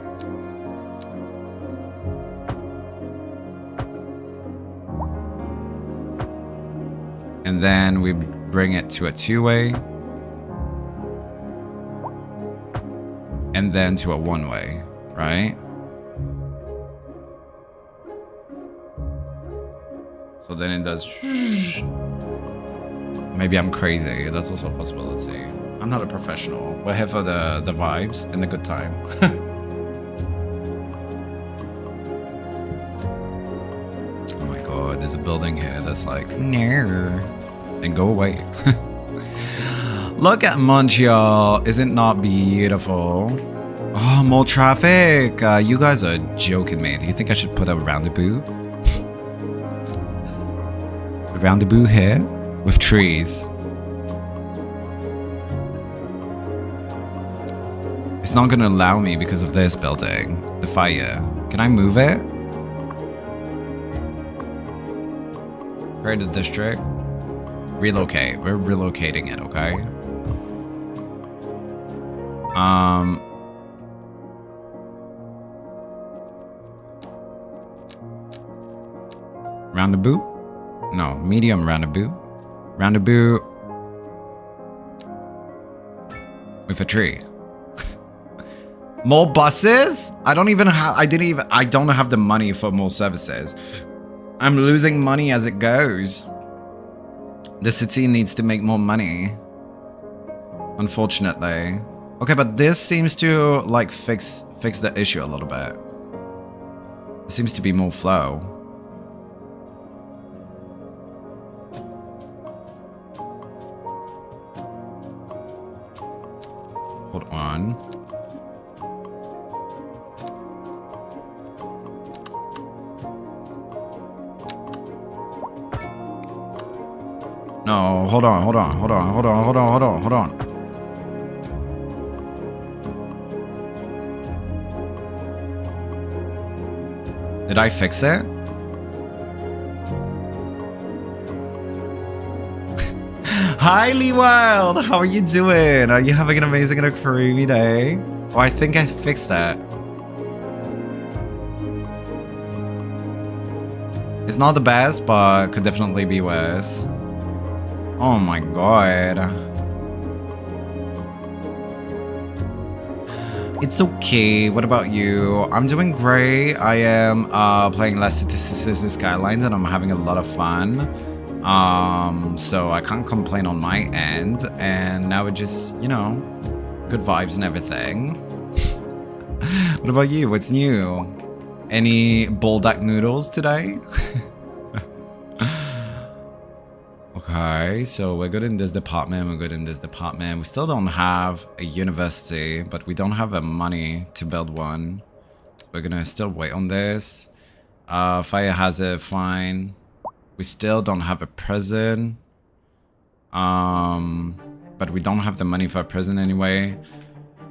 And then we bring it to a two-way. And then to a one-way, right? So then it does... Maybe I'm crazy. That's also a possibility. I'm not a professional. We're here for the vibes and the good time. Oh my god, there's a building here that's like, no. And go away. Look at Montreal. Is it not beautiful? Oh, more traffic. You guys are joking me. Do you think I should put a roundabout? A roundabout here with trees. It's not gonna allow me because of this building. The fire. Can I move it? Create a district. Relocate. We're relocating it, okay? Roundabout? No, medium roundabout. Roundabout with a tree. More buses? I don't have the money for more services. I'm losing money as it goes. The city needs to make more money. Unfortunately. Okay, but this seems to like fix the issue a little bit. There seems to be more flow. Hold on. No, hold on. Did I fix it? Hi, Lee Wild! How are you doing? Are you having an amazing and a creamy day? Oh, I think I fixed that. It's not the best, but could definitely be worse. Oh my god. It's okay. What about you? I'm doing great. I am playing less Skylines and I'm having a lot of fun. So I can't complain on my end. And now it just, you know, good vibes and everything. What about you? What's new? Any bulldog noodles today? Okay, so we're good in this department, we're good in this department. We still don't have a university, but we don't have the money to build one. So we're gonna still wait on this. Fire hazard, fine. We still don't have a prison. But we don't have the money for a prison anyway.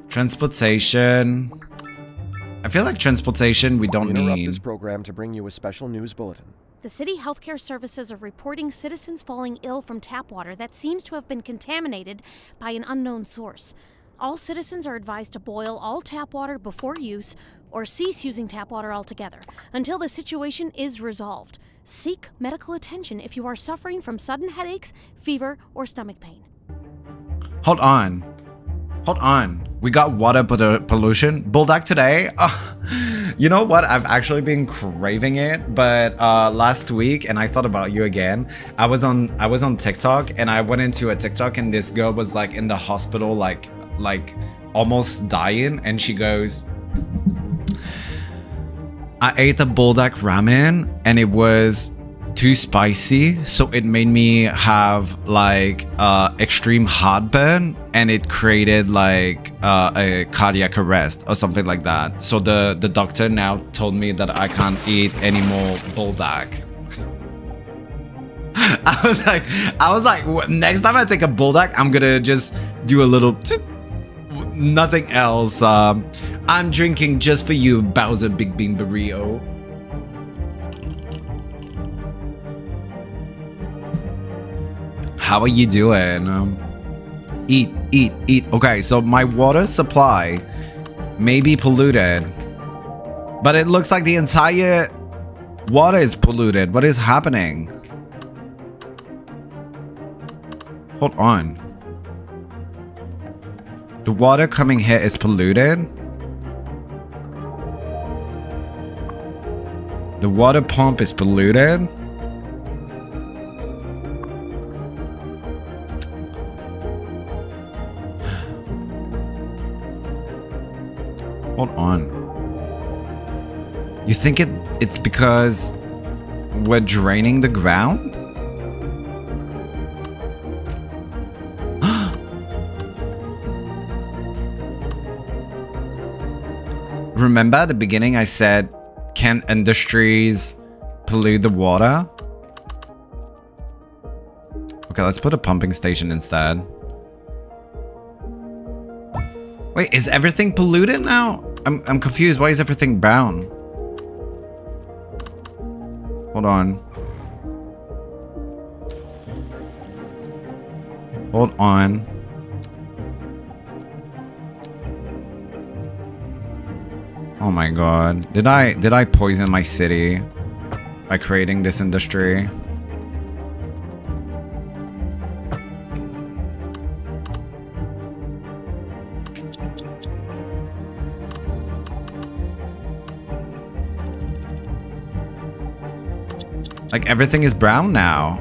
Transportation. I feel like transportation we don't Interrupt need. this program to bring you a special news bulletin. The city healthcare services are reporting citizens falling ill from tap water that seems to have been contaminated by an unknown source. All citizens are advised to boil all tap water before use or cease using tap water altogether until the situation is resolved. Seek medical attention if you are suffering from sudden headaches, fever, or stomach pain. Hold on. Hold on. We got water pollution. Bulldog today. You know what? I've actually been craving it, but last week, and I thought about you again. I was on TikTok, and I went into a TikTok, and this girl was like in the hospital, like almost dying, and she goes, I ate a bulldog ramen, and it was too spicy, so it made me have like extreme heartburn, and it created like a cardiac arrest or something like that. So the doctor now told me that I can't eat any more bulldog. I was like, next time I take a bulldog, I'm gonna just do a little nothing else. I'm drinking just for you, Bowser Big Bean Burrito. How are you doing? Eat. Okay, so my water supply may be polluted, but it looks like the entire water is polluted. What is happening? Hold on. The water coming here is polluted. The water pump is polluted. Hold on. You think it's because we're draining the ground? Remember at the beginning I said, can industries pollute the water? Okay, let's put a pumping station instead. Wait, is everything polluted now? I'm confused. Why is everything brown? Hold on. Hold on. Oh my god. Did I poison my city by creating this industry? Like everything is brown now.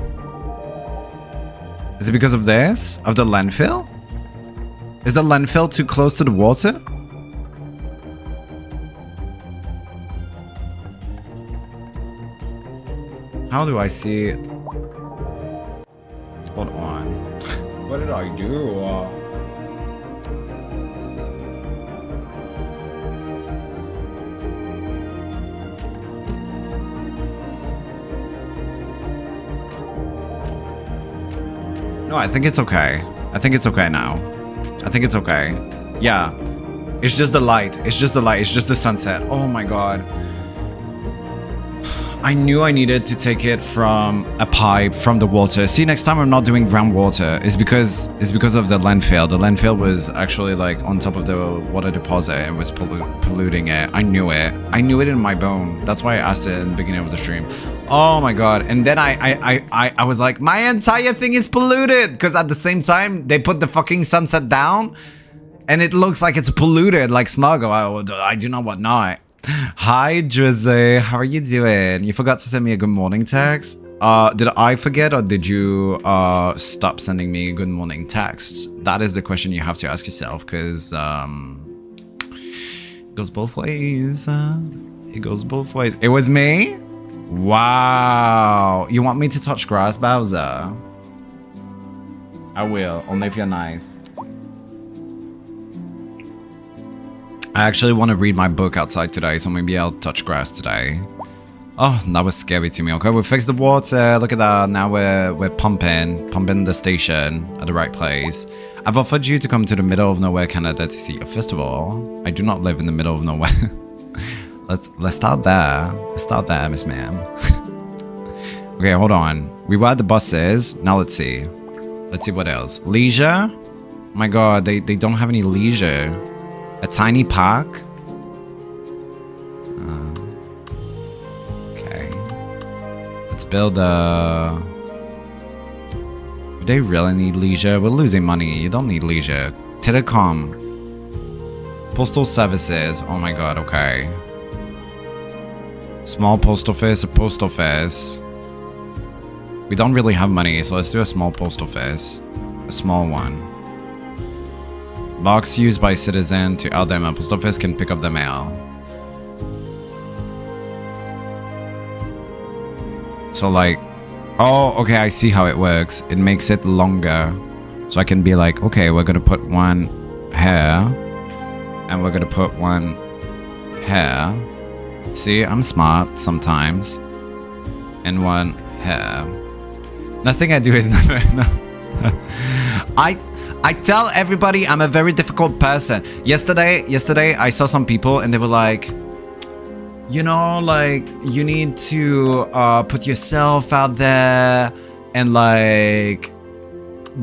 Is it because of this? Of the landfill? Is the landfill too close to the water? How do I see it? Hold on. What did I do? No, I think it's okay. I think it's okay now. I think it's okay. Yeah. It's just the light. It's just the light. It's just the sunset. Oh my god. I knew I needed to take it from a pipe from the water. See, next time I'm not doing groundwater. It's because of the landfill. The landfill was actually like on top of the water deposit and was polluting it. I knew it. I knew it in my bone. That's why I asked it in the beginning of the stream. Oh my god. And then I was like, my entire thing is polluted, because at the same time they put the fucking sunset down and it looks like it's polluted like smog. I do not want not. Hi Drizzy, how are you doing? You forgot to send me a good morning text. Did I forget, or did you stop sending me good morning texts? That is the question you have to ask yourself, because it goes both ways. It goes both ways. It was me? Wow. You want me to touch grass, Bowser? I will, only if you're nice. I actually want to read my book outside today, so maybe I'll touch grass today. Oh, that was scary to me. Okay, we fixed the water. Look at that. Now we're pumping the station at the right place. I've offered you to come to the middle of nowhere, Canada, to see a festival. I do not live in the middle of nowhere. Let's start there. Let's start there, Miss Ma'am. Okay, hold on. We were at the buses. Now let's see. Let's see what else. Leisure? Oh my god, they don't have any leisure. A tiny park? Okay. Let's build a... Do they really need leisure? We're losing money. You don't need leisure. Telecom. Postal services. Oh my god, okay. Small post office, a post office. We don't really have money, so let's do a small post office. A small one. Box used by citizen to out them. A post office can pick up the mail. So like, oh, okay, I see how it works. It makes it longer. So I can be like, okay, we're gonna put one here. And we're gonna put one here. See, I'm smart sometimes. And one here. Nothing I do is never enough. I tell everybody I'm a very difficult person. Yesterday I saw some people and they were like, you know, like, you need to put yourself out there, and like,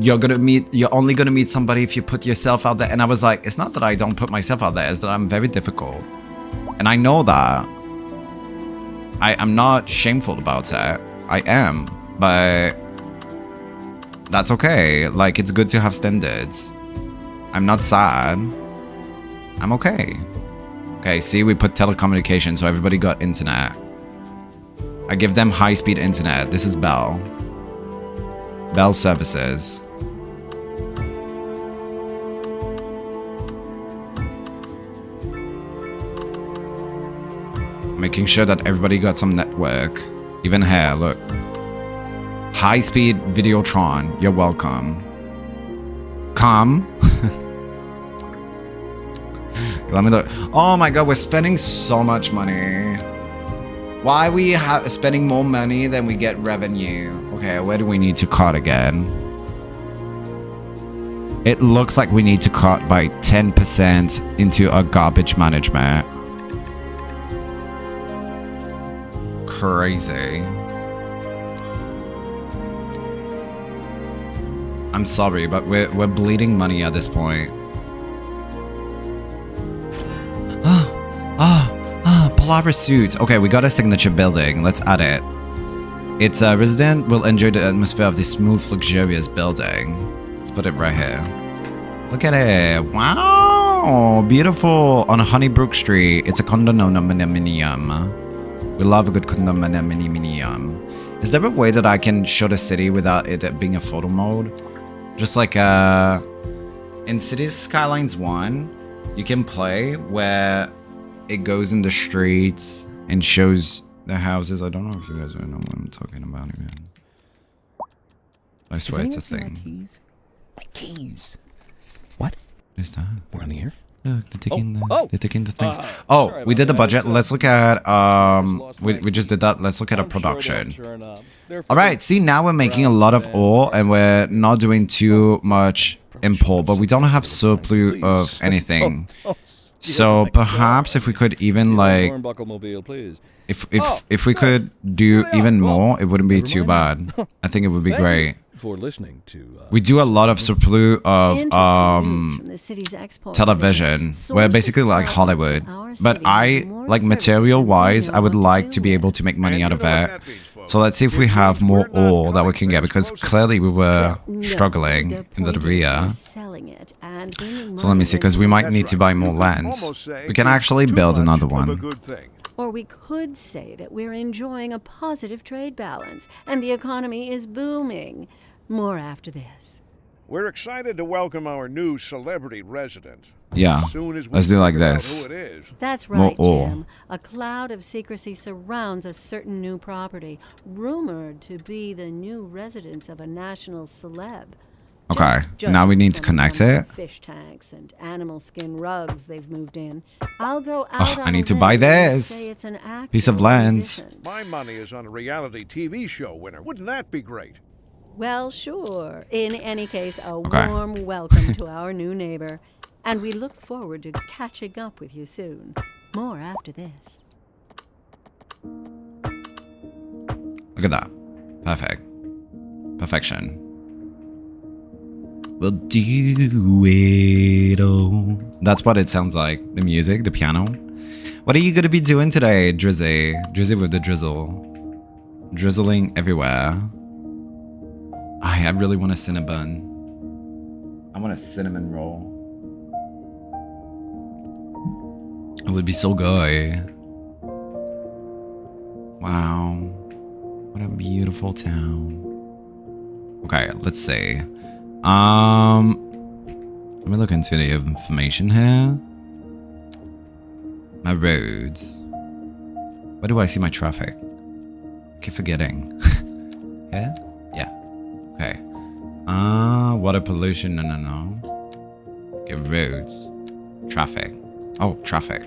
you're only gonna meet somebody if you put yourself out there. And I was like, it's not that I don't put myself out there, it's that I'm very difficult. And I know that. I'm not shameful about it. I am, but that's okay. Like, it's good to have standards. I'm not sad. I'm okay. Okay, see, we put telecommunication, so everybody got internet. I give them high-speed internet. This is Bell. Bell services. Making sure that everybody got some network. Even here, look. High-speed Videotron. You're welcome. Come. Let me look. Oh my god, we're spending so much money. Why are we spending more money than we get revenue? Okay, where do we need to cut again? It looks like we need to cut by 10% into our garbage management. Crazy. I'm sorry, but we're bleeding money at this point. Polaris suit. Okay, we got a signature building. Let's add it. Its resident will enjoy the atmosphere of this smooth, luxurious building. Let's put it right here. Look at it. Wow, beautiful. On Honeybrook Street. It's a condominium. We love a good condominium. Is there a way that I can show the city without it being a photo mode? Just like in Cities Skylines 1, you can play where it goes in the streets and shows the houses. I don't know if you guys know what I'm talking about even. I swear it's a thing. Keys? My keys. What? What is that? We're on the air? Look, they're taking the things. Sorry We did the about that. budget. Let's look at we just did that. Let's look at a production. All right, see, now we're making a lot of ore and we're not doing too much import, but we don't have surplus of anything. So perhaps if we could even like, if we could do even more, it wouldn't be too bad. I think it would be great. For listening to, We do a lot of surplus of television. We're basically like Hollywood. But I, like material wise, I would like to be able to make money out of it. So let's see if we have more ore that we can get, because clearly we were struggling in the rear. So let me see, because we might need to buy more lands. We can actually build another one. Or we could say that we're enjoying a positive trade balance and the economy is booming. More after this. We're excited to welcome our new celebrity resident. Yeah. As soon as we Let's do like figure out this. who it is. That's right, Oh. Jim. A cloud of secrecy surrounds a certain new property, rumored to be the new residence of a national celeb. Okay, Just now we judging need to from the connect number of it. Fish tanks and animal skin rugs they've moved in. I'll go out Oh, on I a need to limb buy and this say it's an actor piece of or land. musician. My money is on a reality TV show winner. Wouldn't that be great? Well, sure. In any case, a Okay. warm welcome to our new neighbor, and we look forward to catching up with you soon. More after this. Look at that. Perfect. Perfection. We'll do it all. That's what it sounds like. The music, the piano. What are you going to be doing today, Drizzy? Drizzy with the drizzle. Drizzling everywhere. I really want a cinnamon. I want a cinnamon roll. It would be so good. Wow. What a beautiful town. Okay, let's see. Let me look into the information here. My roads. Where do I see my traffic? I keep forgetting. Yeah? Yeah. Okay. Water pollution. No. Okay, roads. Traffic. Oh, traffic. I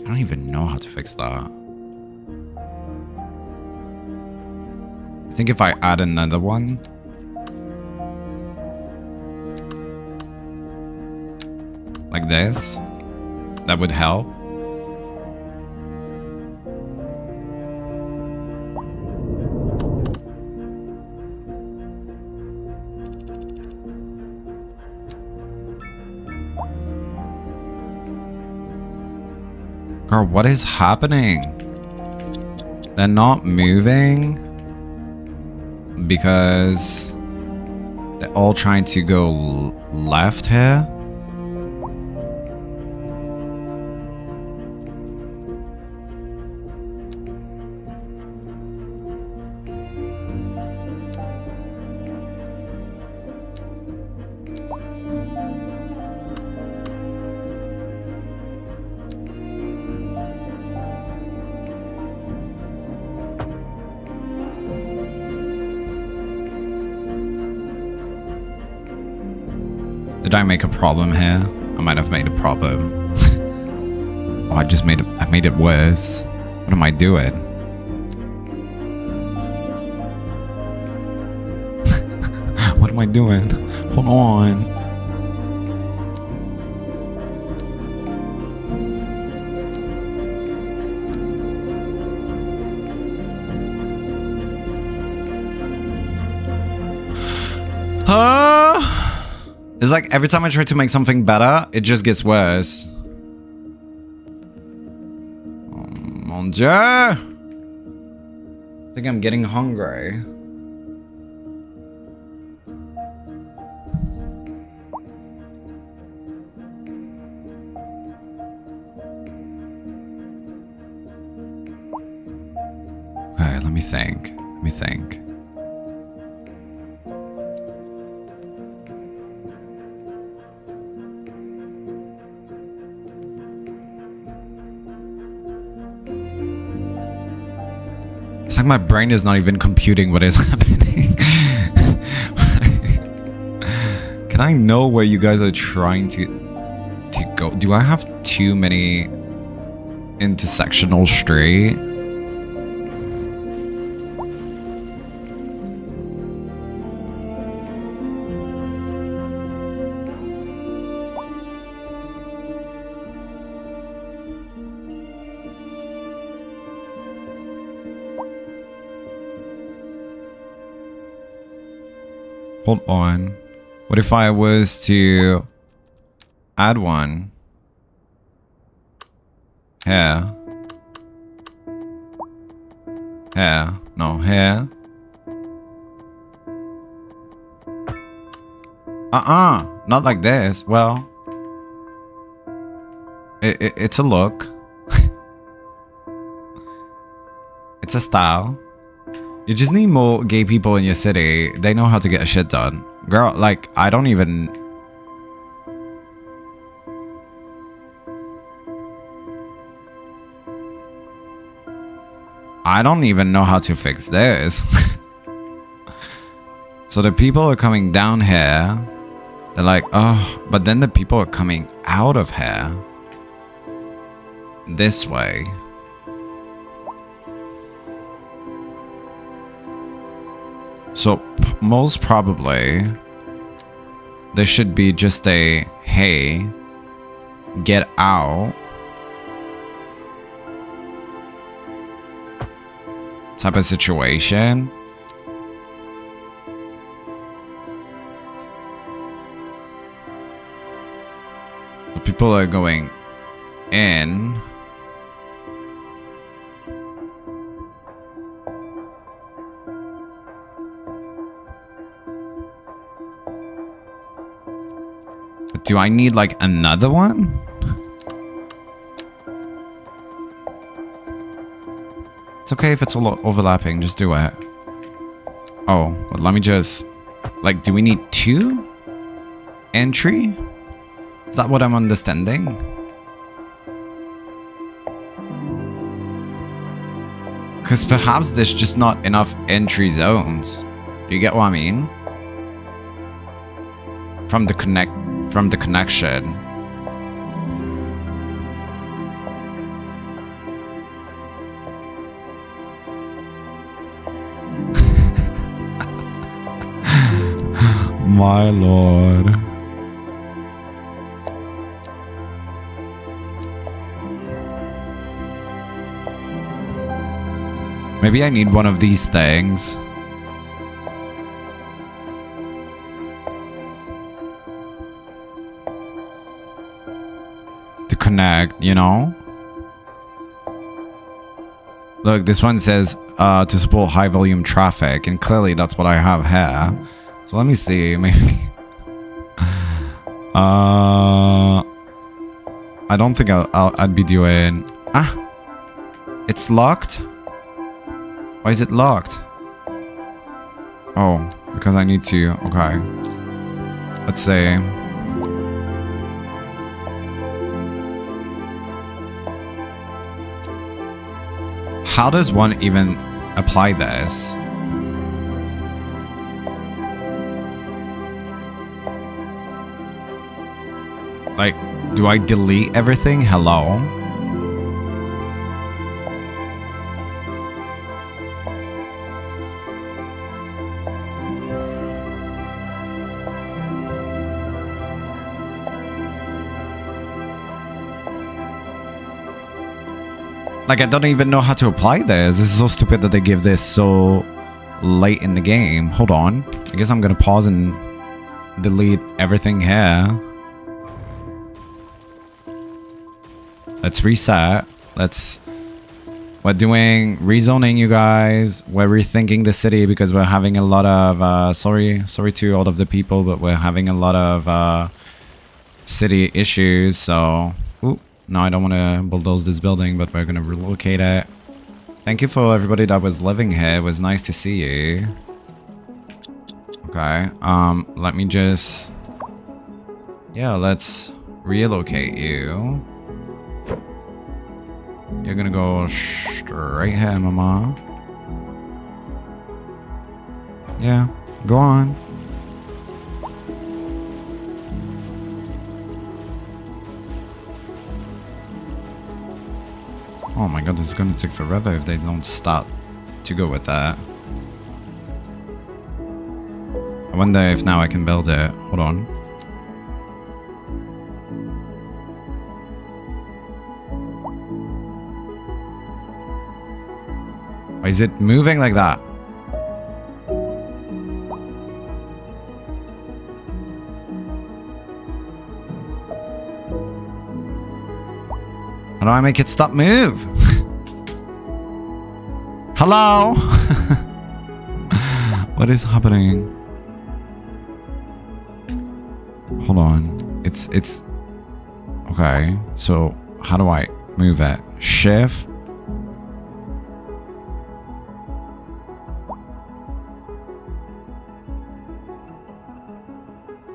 don't even know how to fix that. I think if I add another one. Like this. That would help. Girl, what is happening? They're not moving because they're all trying to go left here. Did I make a problem here? I might have made a problem. Oh, I made it worse. What am I doing? What am I doing? Hold on. It's like every time I try to make something better, it just gets worse. Oh, mon Dieu! I think I'm getting hungry. Okay, let me think. It's like my brain is not even computing what is happening. Can I know where you guys are trying to go? Do I have too many intersectional street? Hold on. What if I was to add one here? Here. No, here. Not like this. Well, it's a look. It's a style. You just need more gay people in your city. They know how to get shit done. Girl, like, I don't even... I don't even know how to fix this. So the people are coming down here. They're like, oh, but then the people are coming out of here. This way. So most probably there should be just a hey, get out type of situation. So people are going in. Do I need like another one? It's okay if it's all overlapping, just do it. Oh, but let me just... Like, do we need 2 entry? Is that what I'm understanding? Because perhaps there's just not enough entry zones. You get what I mean? From the connection. My lord. Maybe I need one of these things. To connect, you know? Look, this one says to support high volume traffic, and clearly that's what I have here. So let me see, maybe... I don't think I'd be doing... Ah! It's locked? Why is it locked? Oh, because I need to... Okay. Let's say... How does one even apply this? Like, do I delete everything? Hello? Like, I don't even know how to apply this. This is so stupid that they give this so late in the game. Hold on. I guess I'm gonna pause and delete everything here. Let's reset. We're doing rezoning, you guys. We're rethinking the city because we're having a lot of, sorry to all of the people, but we're having a lot of city issues, so... Ooh, no, I don't want to bulldoze this building, but we're going to relocate it. Thank you for everybody that was living here. It was nice to see you. Okay, let me just... Yeah, let's relocate you. You're gonna go straight here, mama. Yeah, go on. Oh my god, this is gonna take forever if they don't start to go with that. I wonder if now I can build it. Hold on. Why is it moving like that? How do I make it stop move? Hello? What is happening? Hold on. It's... Okay, so how do I move it? Shift?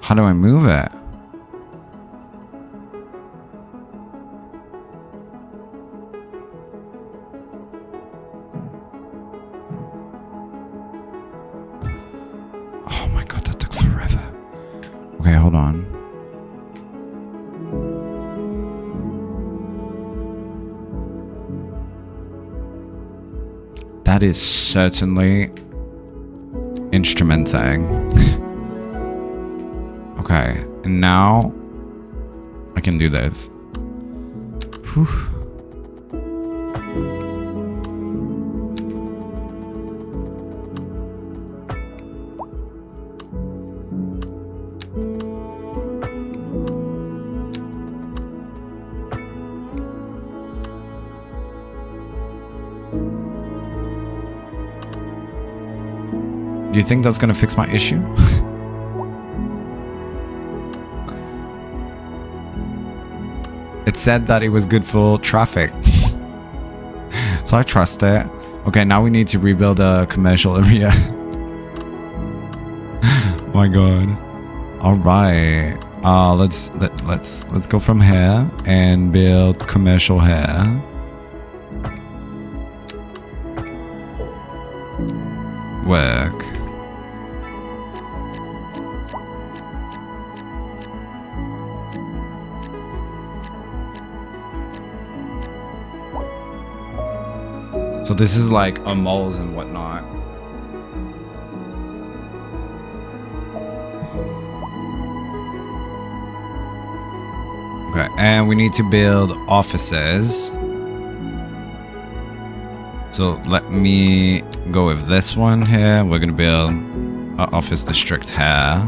How do I move it? Oh my god, that took forever. Okay, hold on. That is certainly instrumenting. Okay, and now I can do this. Whew. Do you think that's gonna fix my issue? It said that it was good for traffic. So I trust it. Okay, now we need to rebuild a commercial area. Oh my god. Alright. Let's go from here and build commercial here. Work. So this is like a malls and whatnot. Okay, and we need to build offices. So let me go with this one here. We're gonna build an office district here.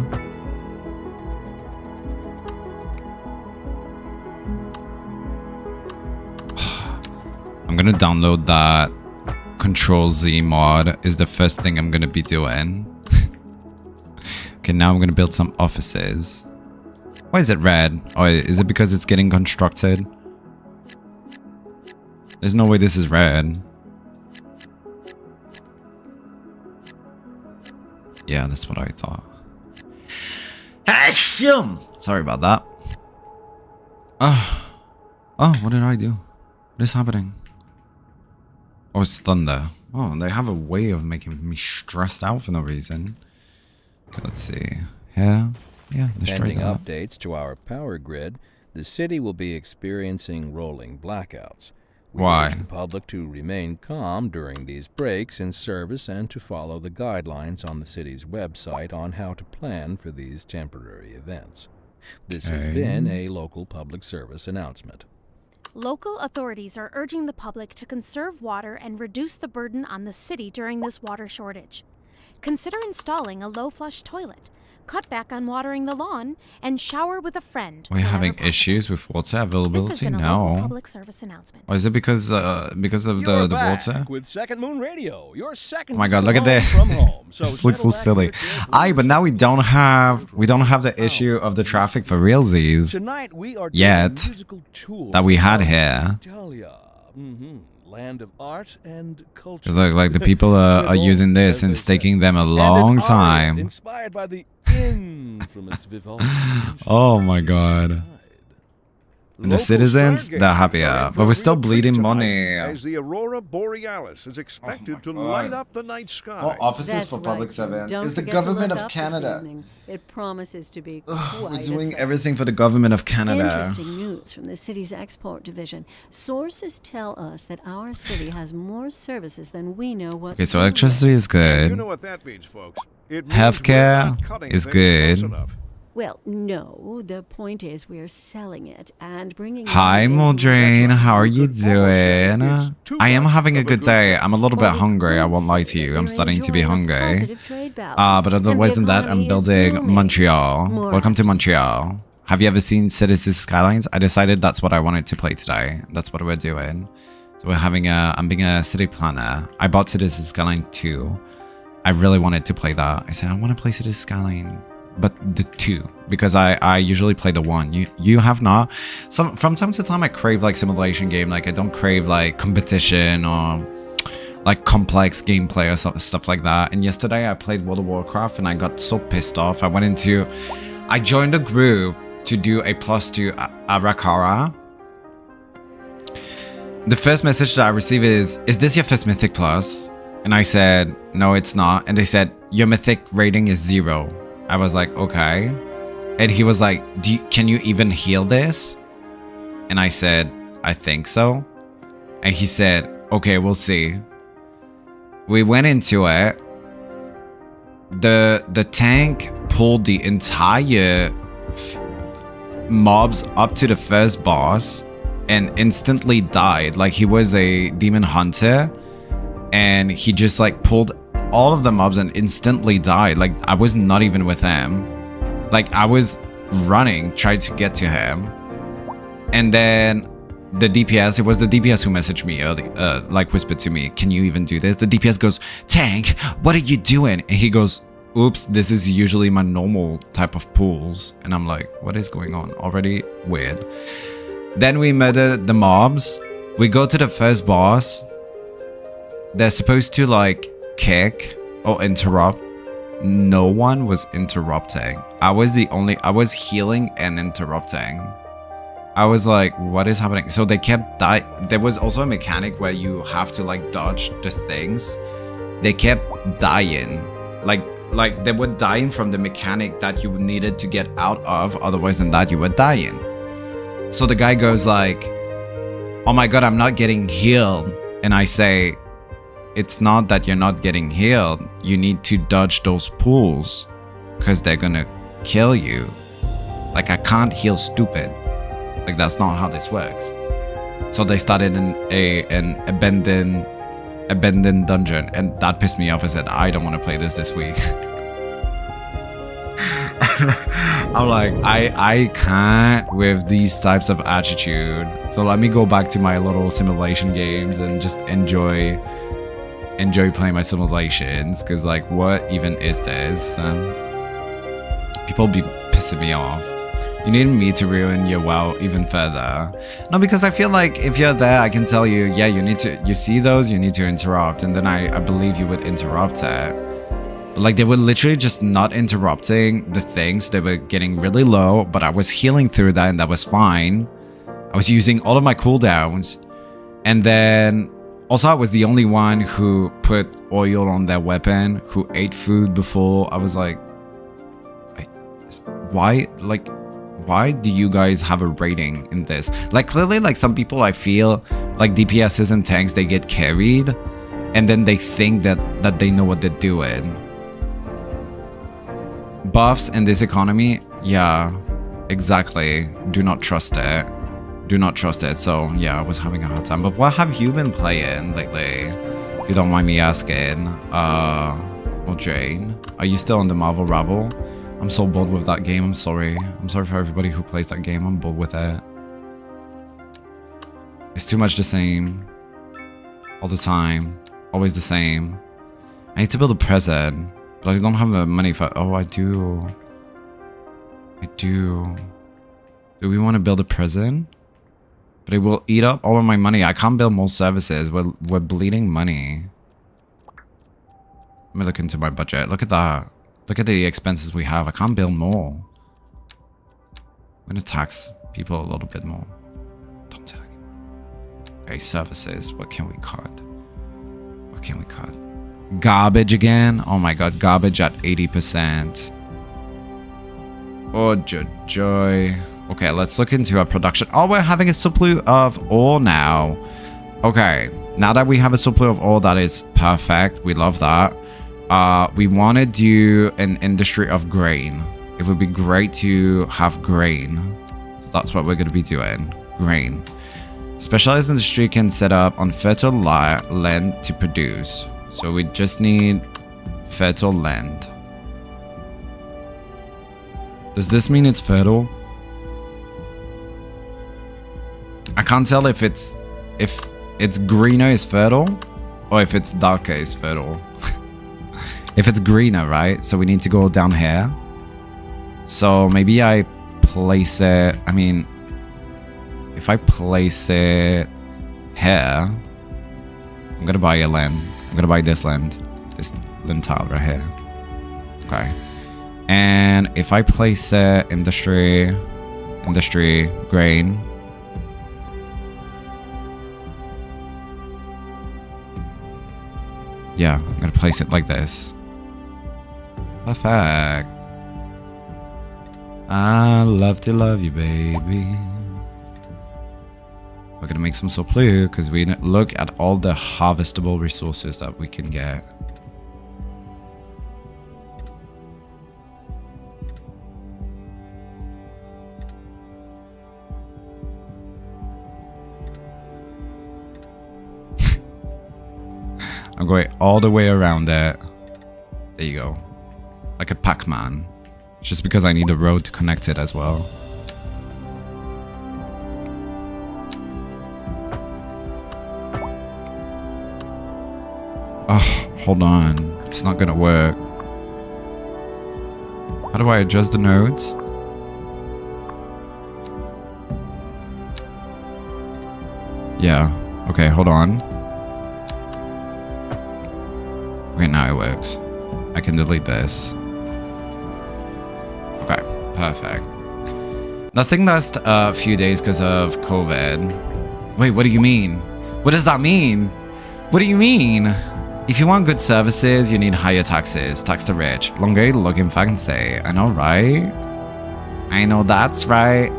I'm gonna download that Control Z mod is the first thing I'm gonna be doing. Okay, now I'm gonna build some offices. Why is it red? Oh, is it because it's getting constructed? There's no way this is red. Yeah, that's what I thought. Sorry about that. Oh, what did I do? What is happening? Oh, it's thunder. Oh, they have a way of making me stressed out for no reason. Okay, let's see. Here. Yeah, let's try Pending that. updates to our power grid, the city will be experiencing rolling blackouts. We Why? urge the public to remain calm during these breaks in service and to follow the guidelines on the city's website on how to plan for these temporary events. This has been a local public service announcement. Local authorities are urging the public to conserve water and reduce the burden on the city during this water shortage. Consider installing a low-flush toilet, cut back on watering the lawn, and shower with a friend. We're having issues with water This has availability been a local now. public service announcement. Or is it because of You're the back water? with Second Moon Radio. Your second Oh my god, look at home this. from home. So This looks so settle back silly. with your Aye, but now we don't have the Oh. issue of the traffic for realsies Tonight we are doing yet a musical tour that we had of here. Italia. Land of art and culture. It's like the people are using this and it's taking them a long time. Inspired by the infamous Vivaldi. Oh my god. And the Local citizens, stargazers they're are happier. in But for we're a still real treat bleeding tonight, money. as the aurora borealis is expected to light up the night sky. That's right. Don't forget to look up this evening. It promises to be quite We're a doing sight. everything for the government of Canada. Interesting news from the city's export division. Sources tell us that our city has more services than we know what. Okay, so to do with. electricity is good. You know what that means, folks. It means Healthcare we're not cutting is things good. close enough. Well, no. The point is we're selling it and bringing. Hi, money into Muldrain. our- How are you Could almost say doing? it's too I am much having a of a good good day. thing. I'm a little Or bit we hungry. I could won't lie say to you. that I'm you're starting to be enjoying a hungry. positive trade balance, But and the otherwise than that, I'm economy is building booming. Montreal. More Welcome to activity. Montreal. Have you ever seen Citizens Skylines? I decided that's what I wanted to play today. That's what we're doing. So I'm being a city planner. I bought Citizens Skyline 2. I really wanted to play that. I said, I want to play Citizens Skyline, but the 2, because I usually play the 1. You have not. From time to time I crave like simulation game. Like I don't crave like competition or like complex gameplay or stuff like that. And yesterday I played World of Warcraft and I got so pissed off. I went into I joined a group to do a +2 Arakara. The first message that I received is this your first Mythic Plus? And I said, no, it's not. And they said, your Mythic rating is 0. I was like, okay. And he was like, can you even heal this? And I said, I think so. And he said, okay, we'll see. We went into it. The tank pulled the entire mobs up to the first boss and instantly died. Like, he was a demon hunter and he just like pulled all of the mobs and instantly died. Like, I was not even with him. Like, I was running, trying to get to him. And then the DPS, it was the DPS who messaged me early, like whispered to me, can you even do this? The DPS goes, Tank, what are you doing? And he goes, oops, this is usually my normal type of pools. And I'm like, what is going on? Already weird. Then we murder the mobs. We go to the first boss. They're supposed to like kick or interrupt. No one was interrupting. I was healing and interrupting. I was like, what is happening? So they kept dying. There was also a mechanic where you have to like dodge the things. They kept dying. Like they were dying from the mechanic that you needed to get out of. Otherwise than that, you were dying. So the guy goes like, oh my god, I'm not getting healed. And I say, it's not that you're not getting healed. You need to dodge those pools because they're gonna kill you. Like, I can't heal stupid. Like, that's not how this works. So they started in an abandoned dungeon, and that pissed me off. I said, I don't want to play this week. I'm like, I can't with these types of attitude. So let me go back to my little simulation games and just enjoy playing my simulations. Because like, what even is this? People be pissing me off. You need me to ruin your WoW even further. No, because I feel like if you're there, I can tell you, yeah, you see those, you need to interrupt. And then I believe you would interrupt it. But like, they were literally just not interrupting the things. They were getting really low, but I was healing through that and that was fine. I was using all of my cooldowns. And then also I was the only one who put oil on their weapon, who ate food before. I was like, why do you guys have a rating in this? Like, clearly, like, some people, I feel like DPSs and tanks, they get carried and then they think that they know what they're doing. Buffs in this economy, yeah, exactly. Do not trust it. Do not trust it. So yeah, I was having a hard time. But what have you been playing lately? If you don't mind me asking. Well, Jane, are you still on the Marvel Ravel? I'm so bored with that game. I'm sorry. I'm sorry for everybody who plays that game. I'm bored with it. It's too much the same. All the time. Always the same. I need to build a prison. But I don't have the money for... Oh, I do. I do. Do we want to build a prison? But it will eat up all of my money. I can't build more services. We're bleeding money. Let me look into my budget. Look at that. Look at the expenses we have. I can't build more. I'm going to tax people a little bit more. Don't tell anyone. Okay, services. What can we cut? What can we cut? Garbage again? Oh my god, garbage at 80%. Oh, joy. Okay, let's look into our production. Oh, we're having a supply of ore now. Okay, now that we have a supply of ore, that is perfect. We love that. We want to do an industry of grain. It would be great to have grain. So that's what we're going to be doing. Grain. Specialized industry can set up on fertile land to produce. So we just need fertile land. Does this mean it's fertile? I can't tell if it's greener is fertile or if it's darker is fertile. If it's greener, right? So we need to go down here. So maybe I place it, I mean, if I place it here, I'm gonna buy a land. I'm gonna buy this land. This land tile right here. Okay. And if I place it industry, grain. Yeah, I'm gonna place it like this. Perfect. I love to love you, baby. We're gonna make some surplus because we look at all the harvestable resources that we can get. I'm going all the way around it. There you go. Like a Pac-Man. Just because I need a road to connect it as well. Oh, hold on. It's not gonna work. How do I adjust the nodes? Yeah. Okay, hold on. Okay, now it works. I can delete this. Okay, perfect. Nothing last a few days because of COVID. Wait, what do you mean? What does that mean? What do you mean? If you want good services, you need higher taxes. Tax the rich. Longer looking fancy. I know, right? I know that's right.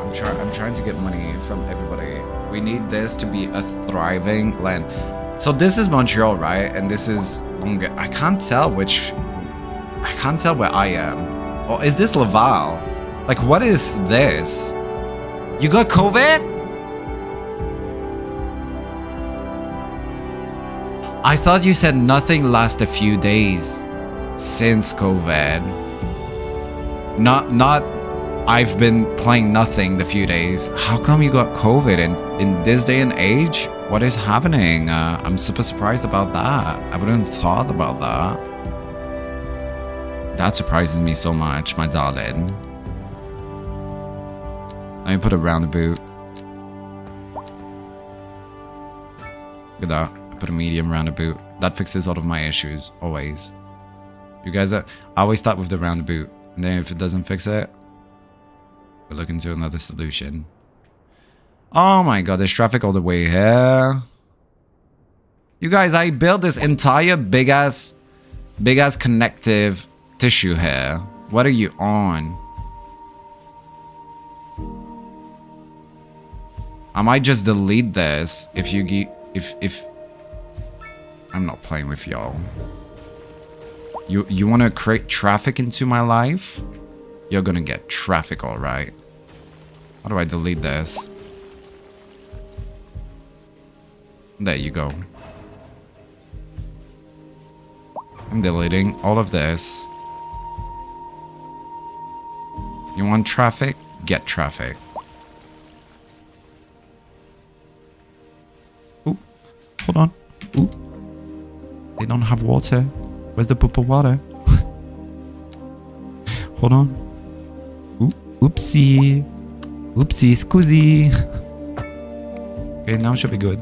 I'm trying to get money from everybody. We need this to be a thriving land. So this is Montreal, right? And this is Longueuil. I can't tell where I am. Or is this Laval? Like, what is this? You got COVID? I thought you said nothing lasts a few days since COVID. Not I've been playing nothing the few days. How come you got COVID in this day and age? What is happening? I'm super surprised about that. I wouldn't have thought about that. That surprises me so much, my darling. Let me put a roundabout. Look at that. I put a medium roundabout. That fixes all of my issues, always. You guys I always start with the roundabout. And then if it doesn't fix it, we're looking to another solution. Oh my god, there's traffic all the way here. You guys, I built this entire big ass connective tissue here. What are you on? I might just delete this if you if I'm not playing with y'all. You want to create traffic into my life? You're gonna get traffic, all right. How do I delete this? There you go. I'm deleting all of this. You want traffic? Get traffic. Ooh, hold on. Ooh, they don't have water. Where's the purple water? Hold on. Ooh, oopsie. Oopsie, scusi. Okay, now it should be good.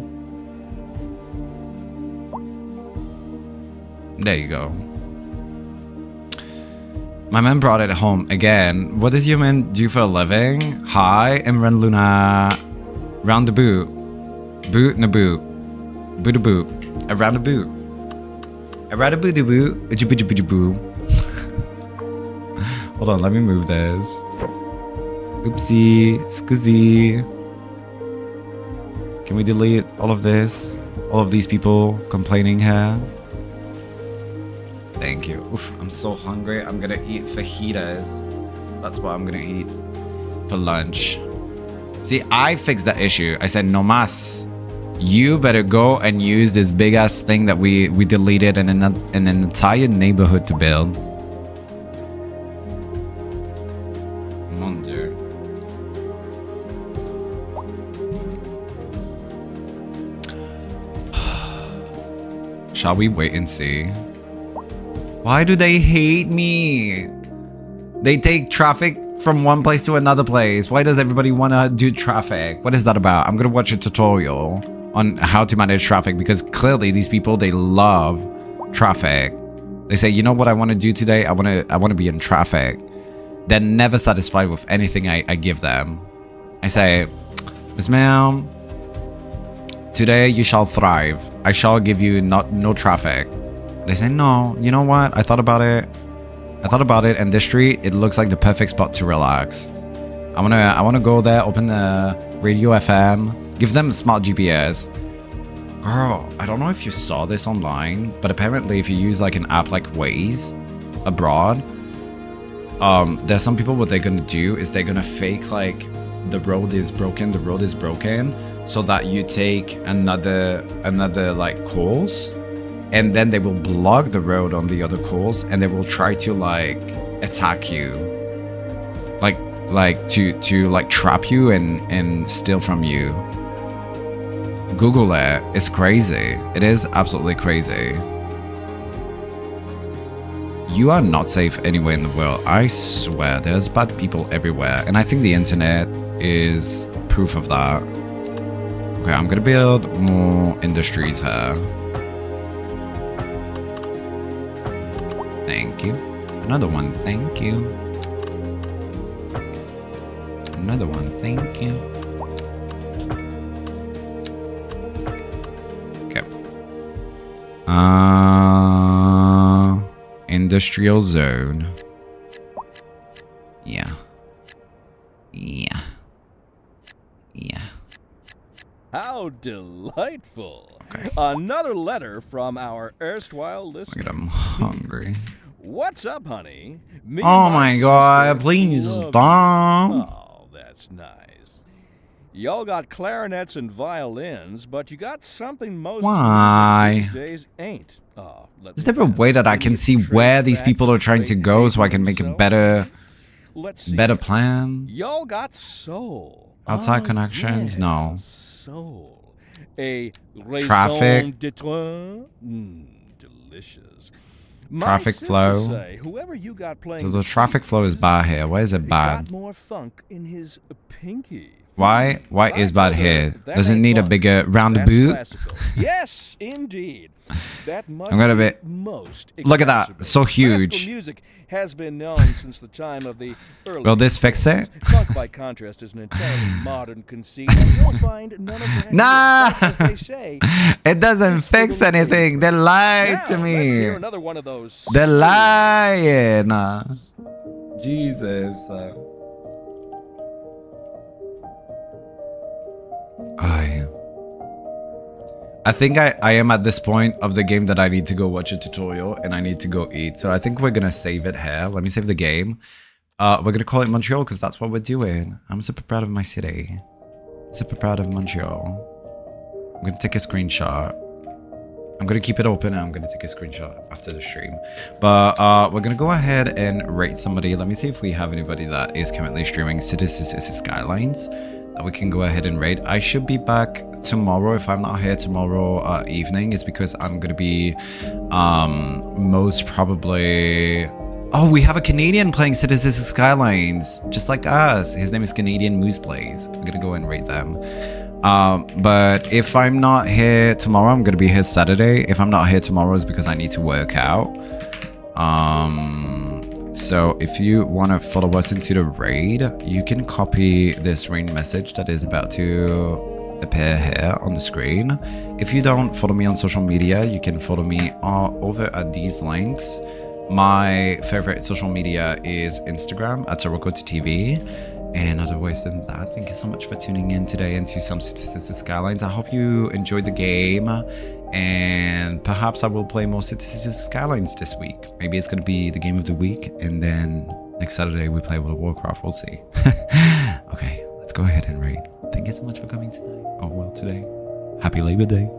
There you go. My man brought it home again. What does your man do for a living? Hi, Imran Luna. Round the boot. Boot na boot. Boot a boot. Around the boot. Around the boot a boot. A jiboo boo. Hold on, let me move this. Oopsie, scusi. Can we delete all of this? All of these people complaining here? Thank you. Oof, I'm so hungry. I'm gonna eat fajitas. That's what I'm gonna eat for lunch. See, I fixed that issue. I said, no mas. You better go and use this big ass thing that we deleted in an entire neighborhood to build. Mon Dieu. Shall we wait and see? Why do they hate me? They take traffic from one place to another place. Why does everybody want to do traffic? What is that about? I'm going to watch a tutorial on how to manage traffic because clearly these people, they love traffic. They say, you know what I want to do today? I want to be in traffic. They're never satisfied with anything I give them. I say, Miss Ma'am, today you shall thrive. I shall give you no traffic. They say, no, you know what? I thought about it. And this street, it looks like the perfect spot to relax. I wanna go there, open the radio FM, give them a smart GPS. Girl, I don't know if you saw this online, but apparently if you use like an app like Waze abroad, there's some people, what they're gonna do is they're gonna fake like the road is broken, so that you take another like course, and then they will block the road on the other course, and they will try to like attack you, like to like trap you and steal from you. Google it. It's crazy. It is absolutely crazy. You are not safe anywhere in the world. I swear, there's bad people everywhere, and I think the internet is proof of that. Okay, I'm gonna build more industries here. Thank you. Another one, thank you. Another one, thank you. Okay. Industrial zone. Yeah. How delightful. Okay. Another letter from our erstwhile Look listener. at I'm hungry. What's up, honey? Me Oh and my sister god, please love you. stop. Oh, that's nice. Y'all got clarinets and violins, but you got something most Why? musicians these days ain't. Is there a way that I can see where these people are trying to go so I can make a better plan? Y'all got soul. Outside connections? Yeah, No. soul. A Traffic? raison d'être? Delicious. My Traffic sister flow? say, whoever you got playing So the traffic flow is bad here. Why is it got bad? more funk in his pinky. Why is I bad told her here? that Does it ain't need a fun. bigger That's roundabout? classical. Yes, indeed. That must I'm gonna be be- most Look at that, exacerbated. so huge. Classical music has been known since the time of the early. Will this fix it? Funk, by contrast, is an entirely modern conceit, and you'll find none of that. Nah! here. Funk, as they say, It doesn't is for the fix anything. They lied now, to let's hear me. another one of those. They're lying. Jesus. I think I am at this point of the game that I need to go watch a tutorial and I need to go eat. So I think we're gonna save it here. Let me save the game. We're gonna call it Montreal because that's what we're doing. I'm super proud of my city. Super proud of Montreal. I'm gonna take a screenshot. I'm gonna keep it open and I'm gonna take a screenshot after the stream. But we're gonna go ahead and rate somebody. Let me see if we have anybody that is currently streaming Citizens Skylines that we can go ahead and rate. I should be back tomorrow. If I'm not here tomorrow evening, it's because I'm gonna be most probably... Oh, we have a Canadian playing Citizens Skylines, just like us. His name is Canadian Moose Plays. We're gonna go and rate them. But if I'm not here tomorrow, I'm gonna be here Saturday. If I'm not here tomorrow, it's because I need to work out. So if you want to follow us into the raid, you can copy this raid message that is about to appear here on the screen. If you don't follow me on social media, you can follow me over at these links. My favorite social media is Instagram at soroko.tv. And otherwise than that, thank you so much for tuning in today into some Citizens Skylines. I hope you enjoyed the game, and perhaps I will play more Citizens Skylines this week. Maybe it's going to be the game of the week, and then next Saturday we play World of Warcraft. We'll see. Okay, let's go ahead and raid. Thank you so much for coming tonight. Oh, well, today. Happy Labor Day.